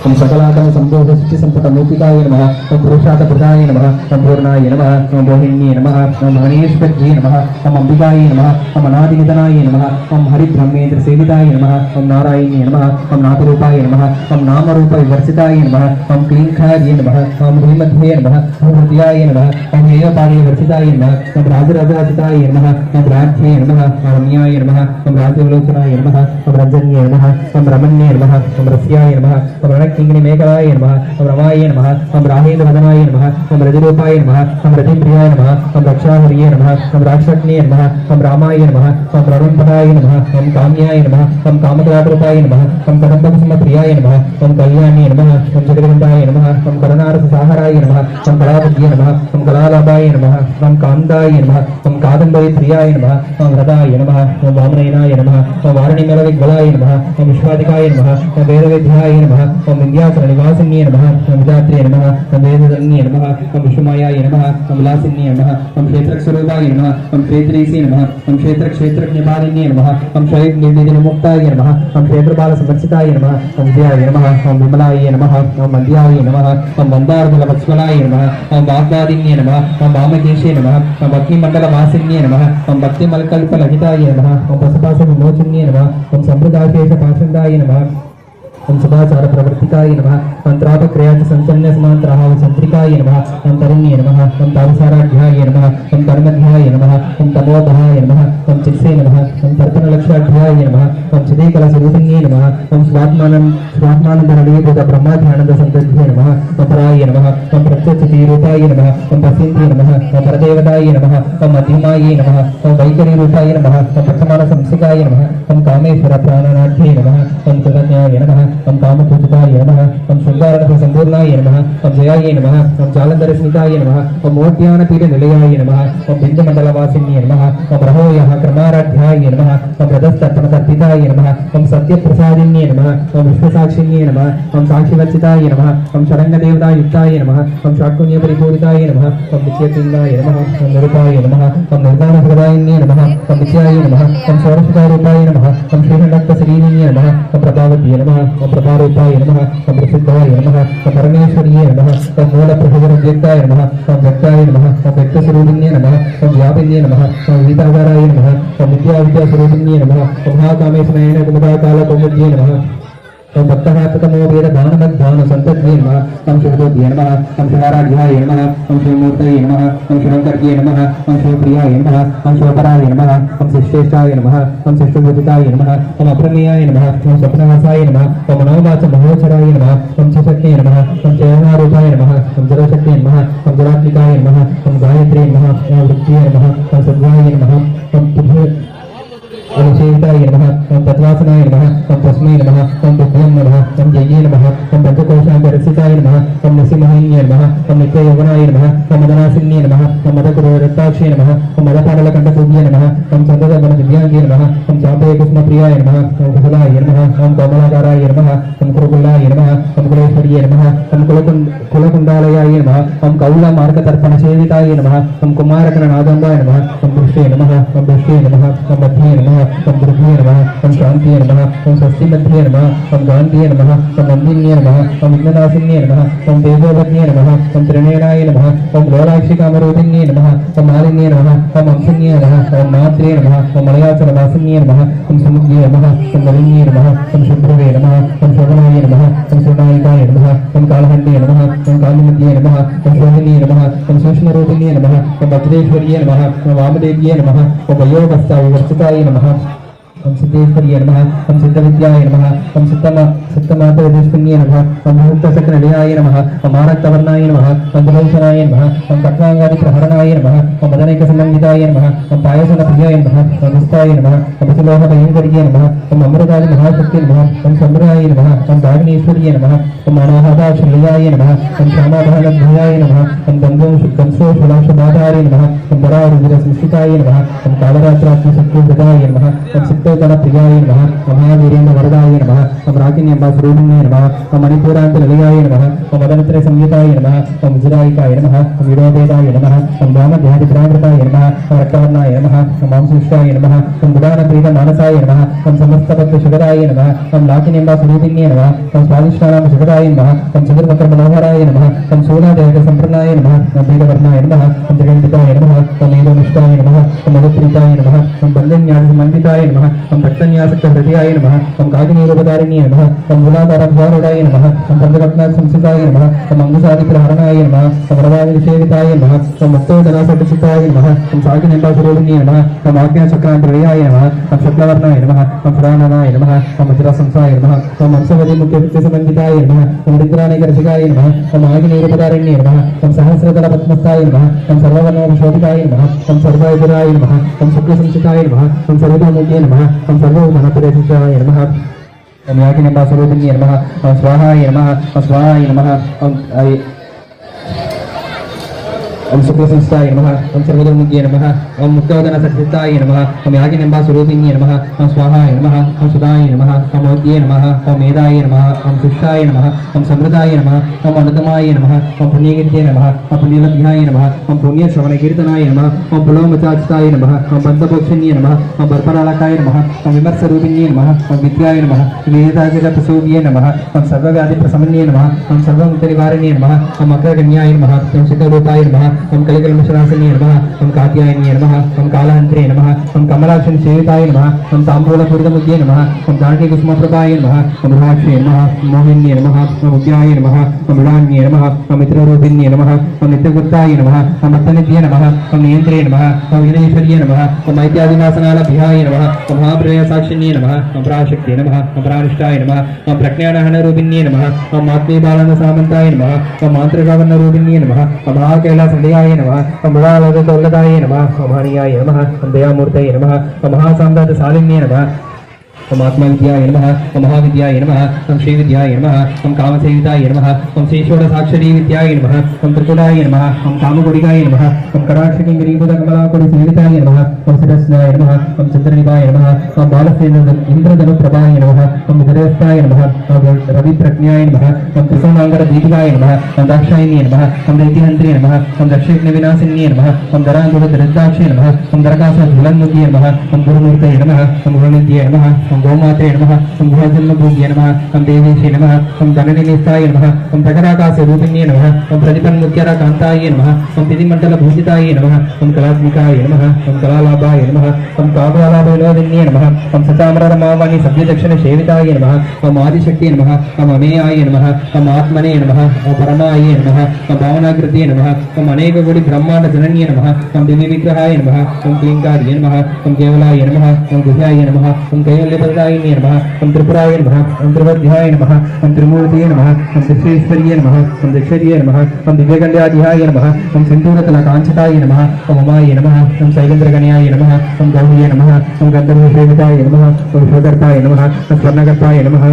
ओम सकलाकम संभोग सुचि संपत मूर्तिकाय नमः ओम पुरुषार्थप्रदाय नमः ओम पूर्णाय नमः ओम मोहिन्ये नमः ओम हरीश्वरज्ये नमः ओम अंबिकाय नमः ओम अनादिनिधनाय नमः ओम हरिब्रह्मेन्द्र सेविताय नमः ओम नारायण्ये नमः ओम नाथरूपाय नमः ओम नामरूपविवर्जिताय नमः ओम क्लींकार्ये नमः ओम ह्रीमध्ये नमः ओम हृदयाय नमः ओम हेयपादवर्जिताय नमः ओम राजराजाजिताय नमः ओम राज्ये नमः ओम रम्याय नमः ओम राजविलोचनाय नमः ओम रंजन्ये नमः ओम रमण्ये नमः ओम रस्याय नमः ओम किंगिनी मेघलाय नमः ओम रमाय नमः ओम राहेन्द्रवदनाय नमः ओम रजरूपाय नमः ओम रतिप्रियाय नमः ओम रक्षाहर्ये नमः ओम राक्षज्ञे नमः ओम रामाय नमः ओम रणपदाय नमः ओम काम्याय नमः ओम कामदातरूपाय नमः ओम कदम्बकुसुमप्रियाय नमः ओम कल्याण्ये नमः ओम जगदगन्धाय नमः ओम करनारससाहराय नमः ओम कलावद्ये नमः ओम कलालाभाय नमः ओम कान्दाय नमः ओम कादम्बरीप्रियाय नमः ओम हृदाय नमः ओम वामनयनाय नमः ओम वारणिमेलविग्बलाय नमः ओम विश्वादिकाय नमः ओम वेदवेद्याय नमः ओम विन्ध्याचलनिवासिन्ये नमः ओम विधात्रे नमः ओम वेदधन्ये नमः ओम विष्णुमायाय नमः ओम विलासिन्ये नमः ओम क्षेत्रस्वरूपाय नमः ओम क्षेत्रेशे नमः ओम क्षेत्रक्षेत्रज्ञपालिन्ये नमः ओम क्षयनिर्विघ्नमुक्ताय नमः ओम क्षेत्रबालसंवर्षिताय नमः ओम विद्याय नमः ओम विमलाय नमः ओम मन्द्याय नमः ओम मन्दारफलवत्सलाय नमः ओम वाग्वादिन्ये नमः ओम वामकेशे नमः ओम अग्निमण्डलवासिन्ये नमः ओम भक्तिमलकल्पलहिताय नमः ओम पशुपाशविमोचिन्ये नमः ओम समृद्धाशेषपाषण्डाय नमः ओम सदाचार प्रवर्तिकाय नमः ओम त्रापक्रियाच संचन्य समांतराव चंद्रिकाय नमः ओम तरुण्ये नमः ओम तारसाराढ्याय नमः ओम कर्मध्याय नमः ओम तमोधाय नमः ओम चित्से नमः ओम तर्पणलक्षाढ्याय नमः ओम चिदेकलस्वरूपिण्ये नमः ओम स्वात्मानन्दरणीभूत ब्रह्माध्यानन्द संतध्ये नमः ओम पराय नमः ओम प्रत्यक्षतीरूपाय नमः ओम पश्यन्ते नमः ओम परदेवताय नमः ओम मध्यमाय नमः ओम वैखरीरूपाय नमः ओम प्रथमान संसिकाय नमः ओम कामेश्वर प्राणनाथ्ये नमः ओम कृतज्ञाय नमः ओम कामपूजिताय नमः ओम शृंगाररस संपूर्णाय नमः ओम जयाय नमः ओम जालंधरस्मिताय नमः ओम मोट्यानपीठ निलयाय नमः ओम बिंदमंडलवासिन्ये नमः ओम रहोयः क्रमाराध्याय नमः ओम रथस्तर्पणतर्पिताय नमः ओम सत्यप्रसादिन्ये नमः ओम विश्वसाक्षिन्ये नमः ओम साक्षिवर्जिताय नमः ओम षडङ्गदेवतायुक्ताय नमः ओम षट्कुण्यपरिपूरिताय नमः ओम नित्यपिण्डाय नमः ओम निरुपाय नमः ओम निर्वाणप्रदायिन्ये नमः ओम नित्याय नमः ओम षोडशकारूपाय नमः ओम श्रीखण्डत्वशरीरिण्ये नमः ओम प्रभावद्ये नमः ओम प्रभारूपाय नमः ओम प्रसिद्धाय नमः ओम परमेश्वर्ये नमः ओम मूलप्रभुरव्यक्ताय नमः ओम व्यक्ताय नमः ओम व्यक्तस्वरूपिण्ये नमः ओम व्यापिन्ये नमः ओम गीतागाराय नमः ओम विद्याविद्यास्वरूपिण्ये नमः ओम महाकामेशनयन कुमुदाकालकौमुद्ये नमः ओम भक्तहाततमो वेद दानमद्दान संतद्ये नमः ओम शिवदोद्ये नमः ओम शिवाराध्याय नमः ओम शिवमूर्तये नमः ओम शिवंकर्ये नमः ओम शिवप्रियाय नमः ओम शिवपराय नमः ओम शिष्टेष्टाय नमः ओम शिष्टभूतिताय नमः ओम अप्रमेयाय नमः ओम स्वप्नवासाय नमः ओम मनोवाच महोचराय नमः ओम चिशक्ते नमः ओम जयनारूपाय नमः ओम जलशक्ते नमः ओम जलात्मिकाय नमः ओम गायत्रे नमः ओम वृत्तिये नमः ओम सद्गाय नमः ओम तुभ्य ओम शेषाय नमः ओम तद्वासनाय नमः ओम तस्मै नमः ओम दुभ्यं नमः ओम जये नमः ओम पंचकोशान्तरसिताय नमः ओम नृसिंहन्ये नमः ओम नित्ययौवनाय नमः ओम मदनासिन्ये नमः ओम मदकुररत्ताक्षे नमः ओम मदपाटलकण्ठपूज्ये नमः ओम चन्द्रदमनदिव्याङ्गे नमः ओम चापयकुष्मप्रियाय नमः ओम कुशलाय नमः ओम कोमलाकाराय नमः ओम कुरुकुलाय नमः ओम कुलेश्वर्ये नमः ओम कुलकुण्डालयाय नमः ओम कौलमार्गतर्पणसेविताय नमः ओम कुमारकणनादम्बाय नमः ओम पुष्टे नमः ओम पुष्टे नमः ओम मध्ये नमः ओम दुर्गे नमः ओम शांतिये नमः ओम स्वस्ति मध्ये नमः ओम गान्धिये नमः ओम नन्दिन्ये नमः ओम विघ्ननाशिन्ये नमः ओम तेजोवद्ये नमः ओम त्रिनेणाय नमः ओम लोलाक्षिकामरूपिण्ये नमः ओम मालिन्ये नमः ओम अंशिन्ये नमः ओम मात्रे नमः ओम मलयाचलवासिन्ये नमः ओम समुद्ये नमः ओम नलिन्ये नमः ओम शुभ्रवे नमः ओम शोभनाय नमः ओम सुनायिकाय नमः ओम कालहण्डे नमः ओम कालिमध्ये नमः ओम शोभिन्ये नमः ओम सूक्ष्मरूपिण्ये नमः ओम वज्रेश्वर्ये नमः ओम वामदेव्ये नमः ओम वयोगस्ताय नमः ओम सिद्धेश्वर्ये नमः ओम सिद्धविद्याय नमः ओम सिद्धमातृदेशपुण्ये नमः ओम मुक्तसकनलयाय नमः ओम आरक्तवर्णाय नमः ओम दुलोचनाय नमः ओम कट्वाङ्गादिप्रहरणाय नमः ओम मदनैकसमन्विताय नमः ओम पायसनप्रियाय नमः ओम निष्ठाय नमः ओम सुलोहभयङ्कर्ये नमः ओम अमृतादि महाशक्ति नमः ओम सम्राय नमः ओम दागिनीश्वर्ये नमः ओम अनाहताशल्याय नमः ओम श्यामाभरणध्वयाय नमः ओम कंसोषुलाशबाधाय नमः ओम परारुद्रसंस्थिताय नमः ओम कालरात्राग्निशक्तिहृदाय नमः ओम सिद्धगणप्रियाय नमः ओम महावीरेन्द्रवरदाय नमः ओम राकिन्यम्बास्वरूपिण्ये नमः ओम मणिपुरान्तनिलयाय नमः ओम मदनत्रयसंयुताय नमः ओम विजयायिकाय नमः ओम विरोधेदाय नमः ओम वामध्यादिप्राकृताय नमः ओम रक्तवर्णाय नमः ओम मांसुष्टाय नमः ओम बुधानप्रीतमानसाय नमः ओम समस्तभक्तशुभदाय नमः ओम लाकिन्यम्बास्वरूपिण्ये नमः ओम स्वादिष्टानामशुभदाय नमः ओम चतुर्वक्रमनोहराय नमः ओम शूलादेहसम्प्रदाय नमः ओम पीतवर्णाय नमः ओम जगन्विताय नमः ओम एवनिष्ठाय नमः ओम मधुप्रीताय नमः ओम बन्धन्यासमन्विताय नमः ओम भक्तन्यासक्तहृदयाय नमः ओम कागिनीरूपधारिण्ये नमः ओम मूलाधारद्वारुडाय नमः ओम पंचरत्नासंसिताय नमः ओम अंगुसादिप्रहरणाय नमः ओम रवादिनिषेविताय नमः ओम मुक्तोदनासकचिताय नमः ओम सागिनेम्बास्वरूपिण्ये नमः ओम आज्ञाचक्रान्तरयाय नमः ओम शुक्लवर्णाय नमः ओम पुराणनाय नमः ओम वज्रसंसाय नमः ओम हंसवदिमुख्यवृत्तिसमन्विताय नमः ओम रुद्रानेकरसिकाय नमः ओम आगिनीरूपधारिण्ये नमः ओम सहस्रदलपद्मस्थाय नमः ओम सर्ववर्णोपशोभिताय नमः ओम सर्वायुधराय नमः ओम शुक्लसंसिताय नमः ओम सर्वतोमुखे नमः ओम सर्वोधनप्रदेशाय नमः ओम याज्ञनिम्बास्वरूपिण्ये नमः ओम स्वाहाय नमः ओम स्वाहाय नमः ओम शुक्लसंस्थाय नमः ओम सर्वतोमुखे नमः ओम मुक्तोदनसहिताय नमः ओम याज्ञनिम्बास्वरूपिण्ये नमः ओम स्वाहाय नमः ओम सुदाय नमः ओम औद्ये नमः ओम मेधाय नमः ओम सुष्टाय नमः ओम समृद्धाय नमः ओम अनुतमाय नमः ओम पुण्यकीर्ते नमः ओम पुण्यलभ्याय नमः ओम पुण्यश्रवणकीर्तनाय नमः ओम पुलोमचाचिताय नमः ओम बन्धपोक्षिण्ये नमः ओम बर्परालकाय नमः ओम विमर्शरूपिण्ये नमः ओम विद्याय नमः वेदाजगतप्रसूर्ये नमः ओम सर्वव्याधिप्रशमन्ये नमः ओम सर्वमुक्तनिवारिणे नमः ओम अग्रगण्याय नमः ओम सिद्धरूपाय नमः ओम कलिकल्मषनाशिन्ये नमः ओम कात्यायन्ये नमः ओम कालहन्त्रे नमः ओम कमलाक्षं सेविताय नमः ओम ताम्बूलपूरितमुद्ये नमः ओम जानकीकुसुमप्रभाय नमः ओम रुहाक्षे नमः ओम मोहिन्ये नमः ओम उद्याय नमः ओम मृडान्ये नमः ओम मित्ररूपिण्ये नमः ओम नित्यगुप्ताय नमः ओम अर्थनिध्ये नमः ओम नियन्त्रे नमः ओम विघ्नेश्वर्ये नमः ओम ऐत्यादिनासनालभ्याय नमः ओम महाप्रलयसाक्षिण्ये नमः ओम पराशक्ते नमः ओम परानिष्ठाय नमः ओम प्रज्ञानहनरूपिण्ये नमः ओम आत्मीबालानन्दसामन्ताय नमः ओम मान्त्रिकावर्णरूपिण्ये नमः ओम महाकैलासनिलयाय नमः ओम मृडालयतोल्लताय नमः ओम हरियाय नमः ओम दयामूर्तये नमः ओम महासाम्राज्यशालिन्ये नमः ओम आत्मविद्याय नमः ओम महाविद्याय नमः ओम श्रीविद्याय नमः ओम कामसेविताय नमः ओम श्रीषोडशाक्षरी विद्याय नमः ओम त्रिपुराय नमः ओम कामकोटिकाय नमः ओम कराक्षकिङ्करीभूतकमलाकोटि सेविताय नमः ओम सिरस्नाय नमः ओम चन्द्रनिभाय नमः ओम बालसेन इन्द्रधनुप्रभाय नमः ओम विदरेष्ठाय नमः ओम रविप्रज्ञाय नमः ओम त्रिकोणाङ्गरदीपिकाय नमः ओम दाक्षायिन्ये नमः ओम दैत्यहन्त्रे नमः ओम दक्षिणविनाशिन्ये नमः ओम दरान्तुरदृद्धाक्षे नमः ओम दरकासज्वलन्मुख्ये नमः ओम गुरुमूर्तये नमः ओम गुरुनिध्यै नमः ओम गोमात्रे नमः ओम गुहजन्मभूम्ये नमः ओम देवेशे नमः ओम धननिनिष्ठाय नमः ओम प्रकराकाशरूपिण्ये नमः ओम प्रतिपन्मुख्यरकान्ताय नमः ओम तिथिमण्डलभूषिताय नमः ओम कलात्मिकाय नमः ओम कलालाभाय नमः ओम काकलालाभविनोदिन्ये नमः ओम सताम्ररमावाणि सभ्यदक्षिणसेविताय नमः ओम आदिशक्तिये नमः ओम अमेयाय नमः ओम आत्मने नमः ओम परमाय नमः ओम भावनाकृते नमः ओम अनेककोटि ब्रह्मांड जनन्ये नमः ओम दिव्यविग्रहाय नमः ओम क्लींकार्ये नमः ओम केवलाय नमः ओम गुह्याय नमः ओम कैवल्यप्रदायिने नमः ओम त्रिपुराय नमः ओम त्रिवध्याय नमः ओम त्रिमूर्तये नमः ओम दक्षेश्वर्ये नमः ओम दक्षर्ये नमः ओम दिव्यकल्याधियाय नमः ओम सिन्दूरतलकाञ्चताय नमः ओम उमाय नमः ओम शैलेन्द्रगण्याय नमः ओम गौर्ये नमः ओम गन्धर्वसेविताय नमः ओम शिवकर्ताय नमः ओम स्वर्णकर्ताय नमः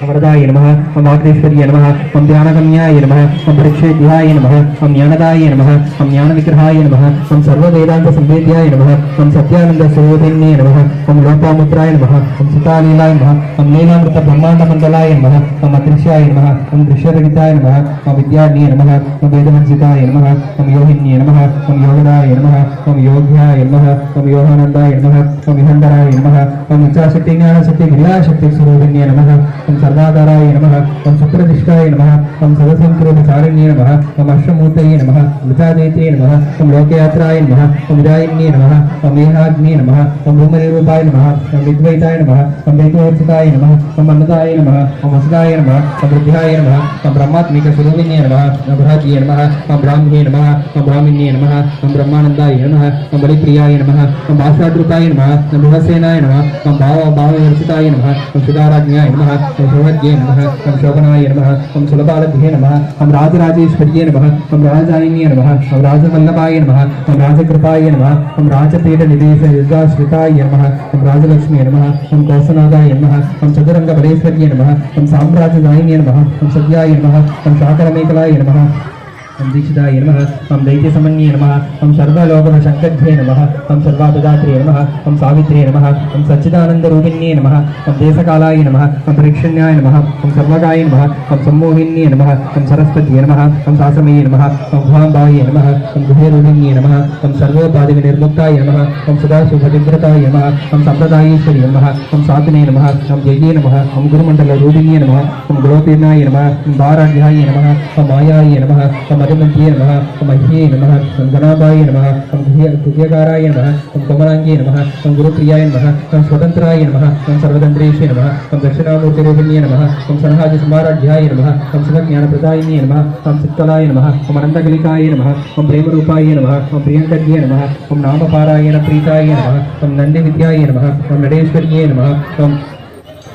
अमृताय नमः ओम आग्नेश्वर्ये नमः ओम ध्यानगम्याय नमः ओम परीक्षेध्याय नमः ओम ज्ञानदाय नमः ओम ज्ञानविग्रहाय नमः ओम सर्ववेदांत संवेद्याय नमः ओम सत्यानंद स्वरूपिण्ये नमः ओम लोपामुद्राय नमः ओम सीतालीलाय नमः ओम लीलामृत ब्रह्मांड मंडलाय नमः ओम अदृश्याय नमः ओम दृश्यरहिताय नमः ओम विद्यार्ण्ये नमः ओम वेदवर्जिताय नमः ओम योगिन्ये नमः ओम योगदाय नमः ओम योग्याय नमः ओम योगानंदाय नमः ओम विहंडराय नमः ओम इच्छाशक्ति ज्ञानशक्ति क्रियाशक्ति स्वरूपिण्ये नमः ओम सर्वाधाराय नमः ओम सुप्रतिष्ठाय नमः ओम सदसंकृतचारिण्ये नमः ओम अश्वमूर्तये नमः मृतादेत्ये नमः ओम लोकयात्राय नमः ओम विदायिन्ये नमः ओम मेहाग्ने नमः ओम भूमनिरूपाय नमः ओम विद्वैताय नमः ओम वैद्यवर्जिताय नमः ओम अन्नदाय नमः ओम वसुदाय नमः ओम बुद्ध्याय नमः ओम ब्रह्मात्मिक स्वरूपिण्ये नमः ओम बृहद्ये नमः ओम ब्राह्म्ये नमः ओम ब्राह्मण्ये नमः ओम ब्रह्मानन्दाय नमः ओम बलिप्रियाय नमः ओम भाषाद्रूपाय नमः ओम बृहस्सेनाय नमः ओम भाववर्जिताय नमः ओम सुधाराज्ञाय नमः ओम शोभज्ञे नमः ओम शोभनाय नमः ओम सुलभालभ्ये नमः ओम राजराजेश्वर्ये नमः ओम राजायिन्ये नमः ओम राजवल्लभाय नमः ओम राजकृपाय नमः ओम राजपीठनिदेशयुगाश्रिताय नमः ओम राजलक्ष्मी नमः ओम कौसनादाय नमः ओम चतुरंगबलेश्वर्ये नमः ओम साम्राज्यदायिन्ये नमः ओम सद्याय नमः ओम शाकरमेखलाय नमः ओम दीक्षिताय नमः ओम दैत्यसमन्ये नमः ओम सर्वलोकशङ्कध्ये नमः ओम सर्वापदात्रे नमः ओम सावित्रे नमः ओम सच्चिदानन्दरूपिण्ये नमः ओम देशकालाय नमः ओम परीक्षण्याय नमः ओम सर्वगाय नमः ओम सम्मोहिन्ये नमः ओम सरस्वत्ये नमः ओम सासमये नमः ओम भुवाम्बाय नमः ओम गुहेरूपिण्ये नमः ओम सर्वोपाधिविनिर्मुक्ताय नमः ओम सदाशिवभद्रताय नमः ओम सम्प्रदायेश्वरी नमः ओम साधने नमः ओम जये नमः ओम गुरुमण्डलरूपिण्ये नमः ओम गुणोत्तीर्णाय नमः ओम दाराढ्याय नमः ओम मायाय नमः ओम मधुमन्त्ये नमः ओम मह्ये नमः ओम गणाभाय नमः ओम गुह्यकाराय नमः ओम कमलाङ्गे नमः ओम गुरुप्रियाय नमः ओम स्वतन्त्राय नमः ओम सर्वतन्त्रेशे नमः ओम दक्षिणामूर्तिरूपिण्ये नमः ओम सनहादिसमाराध्याय नमः ओम शिवज्ञानप्रदायिन्ये नमः ओम चित्तलाय नमः ओम अनन्तकलिकाय नमः ओम प्रेमरूपाय नमः ओम प्रियङ्कर्ये नमः ओम नामपारायण प्रीताय नमः ओम नन्दिविद्याय नमः ओम नडेश्वर्ये नमः ओम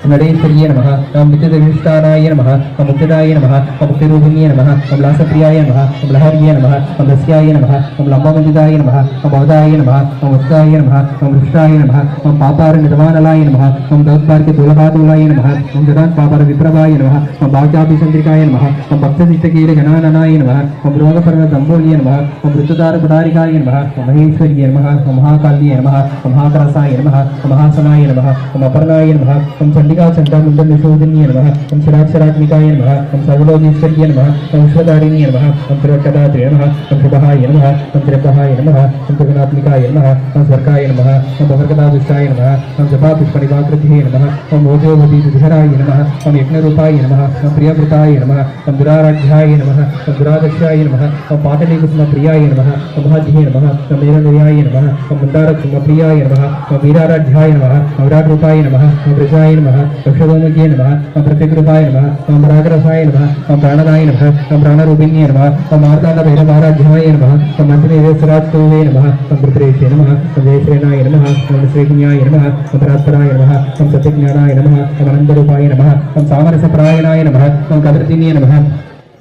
नडेश्वर्ये नमः ओम नित्यविष्टानाय नमः ओम मुक्तिदाय नमः ओम मुक्तिरूपिण्ये नमः ओम लासप्रियाय नमः ओम लहर्ये नमः ओम रस्याय नमः ओम लम्बमन्दिताय नमः ओम अवधाय नमः ओम उत्साय नमः ओम हृष्टाय नमः ओम पापारनिधवानलाय नमः ओम दौत्पार्क्यतुलभातुलाय नमः ओम जदान् पापारविप्रभाय नमः ओम भाग्याभिचन्द्रिकाय नमः ओम भक्तशिष्टकीलगणाननाय नमः ओम रोगपर्वदम्बोल्ये नमः ओम ऋतुदारपदारिकाय नमः ओम महेश्वर्ये नमः ओम महाकाल्ये नमः ओम महाकरसाय नमः ओम महासनाय नमः ओम अपर्णाय नमः ओम चंडिका चंडामुण्डनिषोधिन्ये नमः ओम शिराक्षरात्मिकाय नमः ओम सर्वलोकेश्वर्ये नमः ओम विश्वदारिण्ये नमः ओम त्रिवक्कदात्रे नमः ओम शुभहाय नमः ओम त्रिभहाय नमः ओम त्रिगुणात्मिकाय नमः ओम स्वर्गाय नमः ओम भवर्गदादुष्टाय नमः ओम जपापुष्पनिवाकृतिहे नमः ओम ओजोवदीविधराय नमः ओम यज्ञरूपाय नमः ओम प्रियवृताय नमः ओम दुराराध्याय नमः ओम दुरादक्षाय नमः ओम पाटलीकुसुमप्रियाय नमः ओम भाज्ये नमः ओम वीरनुयाय नमः ओम मुण्डारकुसुमप्रियाय नमः ओम वीराराध्याय नमः ओम विराट्रूपाय नमः ओम वृषाय नमः वृषभोमुख्ये नमः ओम प्रत्यग्रूपाय नमः ओम रागरसाय नमः ओम प्राणदाय नमः ओम प्राणरूपिण्ये नमः ओम मार्ताण्डभैरवाराध्याय नमः ओम मन्त्रिवेशराजतुवे नमः ओम रुद्रेशे नमः ओम जयश्रेणाय नमः ओम श्रीज्ञाय नमः ओम परात्पराय नमः ओम सत्यज्ञानाय नमः ओम अनन्तरूपाय नमः ओम सामरसपरायणाय नमः ओम कदर्दिन्ये नमः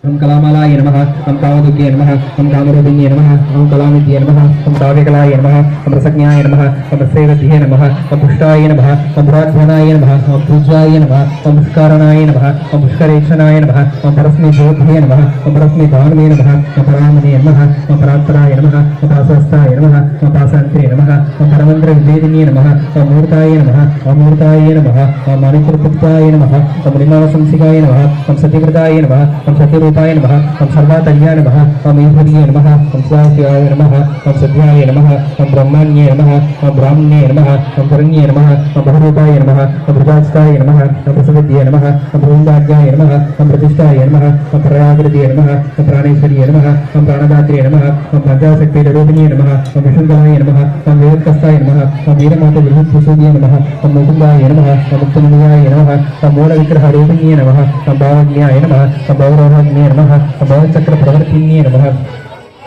ओम कलामालाय नमः ओम कामदुग्गे नमः ओम कामरूपिण्ये नमः ओम कलामिद्ये नमः ओम काव्यकलाय नमः ओम रसज्ञाय नमः ओम रसेवध्ये नमः ओम पुष्टाय नमः ओम पुराध्यानाय नमः ओम पूज्याय नमः ओम पुष्कारणाय नमः ओम पुष्करेक्षणाय नमः ओम परस्मै ज्योतिये नमः ओम परस्मै भानुवे नमः ओम परामणे नमः ओम परात्पराय नमः ओम पासहस्ताय नमः ओम पासान्त्रे नमः ओम परमन्त्र विभेदिन्ये नमः ओम मूर्ताय नमः ओम मूर्ताय नमः ओम मणिपुरपुत्राय नमः ओम निमावसंसिकाय नमः ओम सत्यव्रताय नमः ओम सत्यरूपाय नमः ओम सर्वातल्याय नमः ओम ईश्वर्ये नमः ओम स्वास्याय नमः ओम सद्याय नमः ओम ब्रह्मण्ये नमः ओम ब्राह्मणे नमः ओम परण्ये नमः ओम बहुरूपाय नमः ओम प्रजास्ताय नमः ओम प्रसविद्ये नमः ओम भूमिभाग्याय नमः ओम प्रतिष्ठाय नमः ओम प्रयाकृते नमः ओम प्राणेश्वर्ये नमः ओम प्राणदात्रे नमः ओम पंचाशक्तिरूपिणे नमः ओम विशुद्धलाय नमः ओम वेदकस्ताय नमः ओम वीरमाता विभूतिसूर्ये नमः ओम मुकुन्दाय नमः ओम मुक्तनिलयाय नमः ओम मूलविग्रहरूपिण्ये नमः ओम भावज्ञाय नमः ओम भवरोहज्ञे नमः ओम भवचक्रप्रवर्तिन्ये नमः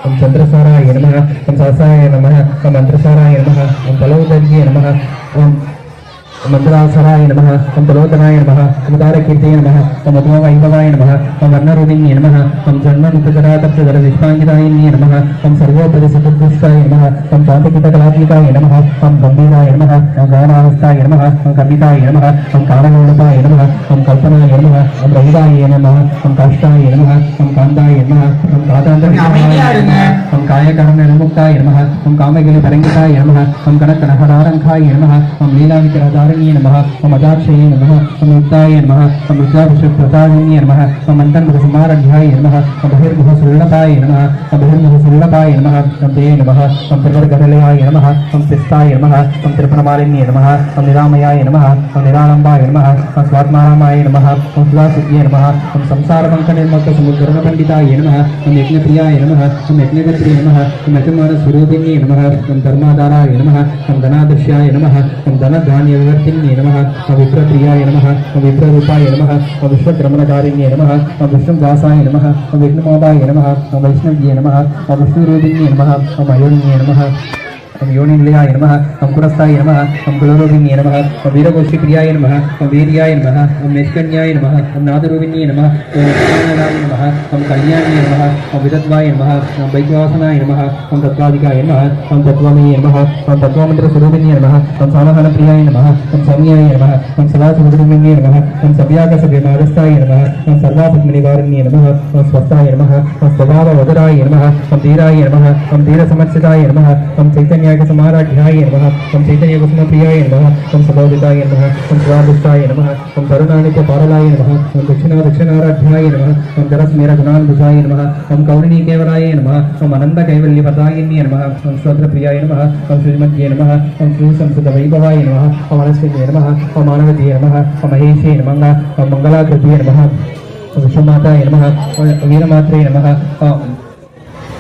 ओम चंद्रसाराय नमः ओम सासाय नमः ओम मंत्रसाराय नमः ओम तलोदर्ये नमः ओम मंत्रासराय नमः ओम तलोदनाय नमः ओम तारकीर्तये नमः ओम उद्भवैभवाय नमः ओम वर्णरूपिण्ये नमः ओम जन्ममुक्तजरातप्तधरविश्वाङ्गितायिन्ये नमः ओम सर्वोपरिसुदुष्टाय नमः ओम शान्तिकितकलात्मिकाय नमः ओम गम्भीराय नमः ओम गौणावस्थाय नमः ओम कपिताय नमः ओम कारणगौणपाय नमः ओम कल्पनाय नमः ओम रहिताय नमः ओम काष्ठाय नमः ओम कान्ताय नमः ओम कातान्तराय ओम कायकर्णविमुक्ताय नमः ओम कामगिरिपरङ्गिताय नमः ओम कनकनहरारङ्खाय नमः ओम लीलाविग्रहधारण्याय नमः ओम अजाक्षये नमः ओम युक्ताय नमः ओम रुद्राभिषेकप्रसादिन्ये नमः ओम मन्तन्मुखसमारढ्याय नमः ओम बहिर्मुखसुल्लभाय नमः ओम बहिर्मुखसुल्लभाय नमः ओम ते नमः ओम त्रिवर्गहलयाय नमः ओम तिस्ताय नमः ओम त्रिपुरमालिन्ये नमः ओम निरामयाय नमः ओम निरालम्बाय नमः ओम स्वात्मारामाय नमः ओम सुधासिद्ध्ये नमः ओम संसारपङ्कनिर्मुक्तसमुद्गरुणपण्डिताय नमः ओम यज्ञप्रियाय नमः ओम यज्ञगत्रे नमः ओम यजमानस्वरूपिण्ये नमः ओम धर्माधाराय नमः ओम धनादृश्याय नमः ओम धनधान्यविवर्तिन्ये नमः ओम विप्रप्रियाय नमः ओम विप्ररूपाय नमः ओम विश्वक्रमणकारिण्ये नमः ओम विष्णुदासाय नमः ओम विष्णुमोदाय नमः ओम वैष्णव्ये नमः ओम विष्णुरूपिण्ये नमः ओम अयोनिये नमः ओम योनिनिलयाय नमः ओम कुरस्थाय नमः ओम कुलरूपिण्ये नमः ओम वीरगोष्ठीप्रियाय नमः ओम वीर्याय नमः ओम निष्कन्याय नमः ओम नादरूपिण्ये नमः ओम कल्याणाय नमः ओम कल्याण्ये नमः ओम विदद्वाय नमः ओम वैद्यवासनाय नमः ओम तत्त्वाधिकाय नमः ओम तत्त्वमये नमः ओम तत्त्वमन्त्रस्वरूपिण्ये नमः ओम सामहनप्रियाय नमः ओम सौम्याय नमः ओम सदाशिवरूपिण्ये नमः ओम सव्याकसव्यमागस्ताय नमः ओम सर्वापत्मनिवारिण्ये नमः ओम स्वस्थाय नमः ओम स्वभाववदराय नमः ओम धीराय नमः ओम धीरसमर्चिताय नमः ओम चैतन्याकसमाराढ्याय नमः ओम चैतन्यकुसुमप्रियाय नमः ओम सभोदिताय नमः ओम स्वादिष्टाय नमः ओम करुणानित्यपारलाय नमः ओम दक्षिणाराध्याय नमः ओम दरस्मेरगुणान्भुजाय नमः ओम कौरिणीकेवलाय नमः ओम अनन्तकैवल्यपदायिन्ये नमः ओम स्वत्रप्रियाय नमः ओम श्रीमद्ये नमः ओम श्रीसंस्कृतवैभवाय नमः ओम मनस्विन्ये नमः ओम मानवतीये नमः ओम महेशे नमः ओम मङ्गलाकृत्ये नमः ओम विश्वमाताय नमः ओम वीरमात्रे नमः ओम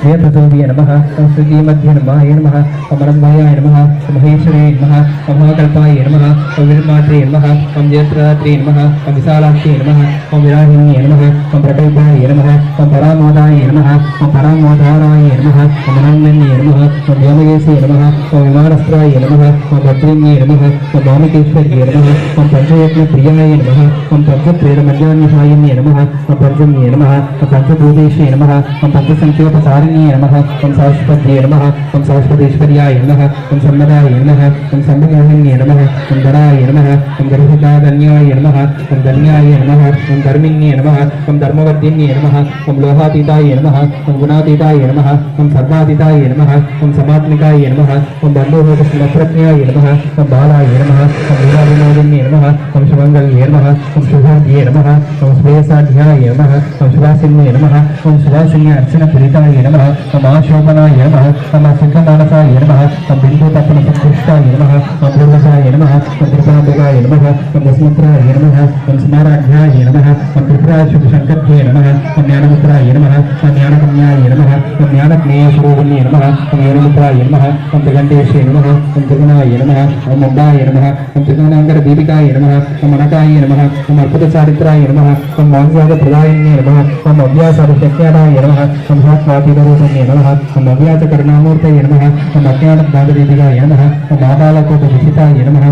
वेदप्रतोभ्ये नमः ओम श्रीमद्ये नमः ओम मनोन्मयाय नमः ओम महेश्वरे नमः ओम महाकल्पाय नमः ओम वीरमात्रे नमः ओम जयत्रात्रे नमः ओम विशालाक्षे नमः ओम विराहिण्ये नमः ओम प्रकल्पाय नमः ओम परामोदाय नमः ओम परामोदाराय नमः ओम मनोन्मन्ये नमः ओम व्योमकेशे नमः ओम विमानस्त्राय नमः ओम भद्रिण्ये नमः ओम भामिकेश्वर्ये नमः ओम पंचयज्ञप्रियाय नमः ओम पंचप्रेरमञ्जान्यसायिन्ये नमः ओम पंचम्ये नमः ओम पंचभूतेशे नमः ओम पंचसंख्योपसारिण्ये नमः ओम साश्वत्ये नमः ओम साश्वतेश्वर्याय नमः ओम सम्मदाय नमः ओम सम्मदाहिन्ये नमः ओम धराय नमः ओम गर्भिताधन्याय नमः ओम धन्याय नमः ओम धर्मिण्ये नमः ओम धर्मवर्धिन्ये नमः ओम लोहातीताय नमः ओम गुणातीताय नमः ओम सर्वातीताय नमः ओम समात्मिकाय नमः ओम बन्धुभूतस्मप्रज्ञाय नमः ओम बालाय नमः ओम वीराविनोदिन्ये नमः ओम शुभङ्गल्ये नमः ओम शुभाद्ये नमः ओम श्रेयसाध्याय नमः ओम शुभासिन्ये नमः ओम शुभासिन्य अर्चनप्रीताय नमः ओम आशोभनाय नमः ओम सिद्धमानसाय नमः ओम बिन्दुतपनसंकृष्टाय नमः ओम पूर्वजाय नमः ओम त्रिपुराम्बिकाय नमः ओम वसुमित्राय नमः ओम स्माराढ्याय नमः ओम त्रिपुराशुभशङ्कर्ये नमः ओम ज्ञानमुद्राय नमः ओम ज्ञानकन्याय नमः ओम ज्ञानज्ञेयस्वरूपिण्ये नमः ओम योनिमुद्राय नमः ओम त्रिगण्डेशे नमः ओम त्रिगुणाय नमः ओम मुद्दाय नमः ओम त्रिगुणाङ्गरदीपिकाय नमः ओम अनकाय नमः ओम अर्पितचारित्राय नमः ओम मांसादप्रदायिन्ये नमः ओम अव्यासादिशक्यादाय नमः ओम भात्मातीतरूपिण्ये नमः ओम अव्याचकरुणामूर्तये नमः ओम अज्ञानज्ञानदीपिकाय नमः ओम आबालकोटविहिताय नमः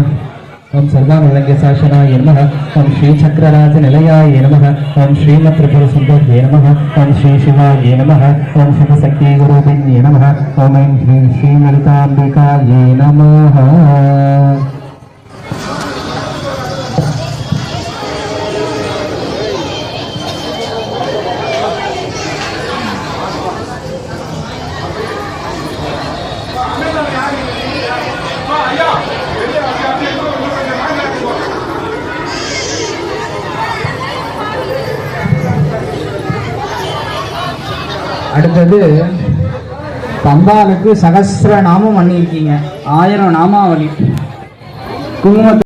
ओम सर्वामलंग्य शासनाय नमः ओम श्री चक्रराज निलयाय नमः ओम श्रीमत् त्रिपुर सुंदराय नमः ओम श्री शिवाय नमः ओम शिवशक्ति गुरुविन्ये नमः ओम ह्रीं श्री ललिताम्बिकाय नमः। அடுத்தது பம்பாளுக்கு சகஸ்ர நாமம் பண்ணியிருக்கீங்க, 1000 நாமாவளி. குங்கும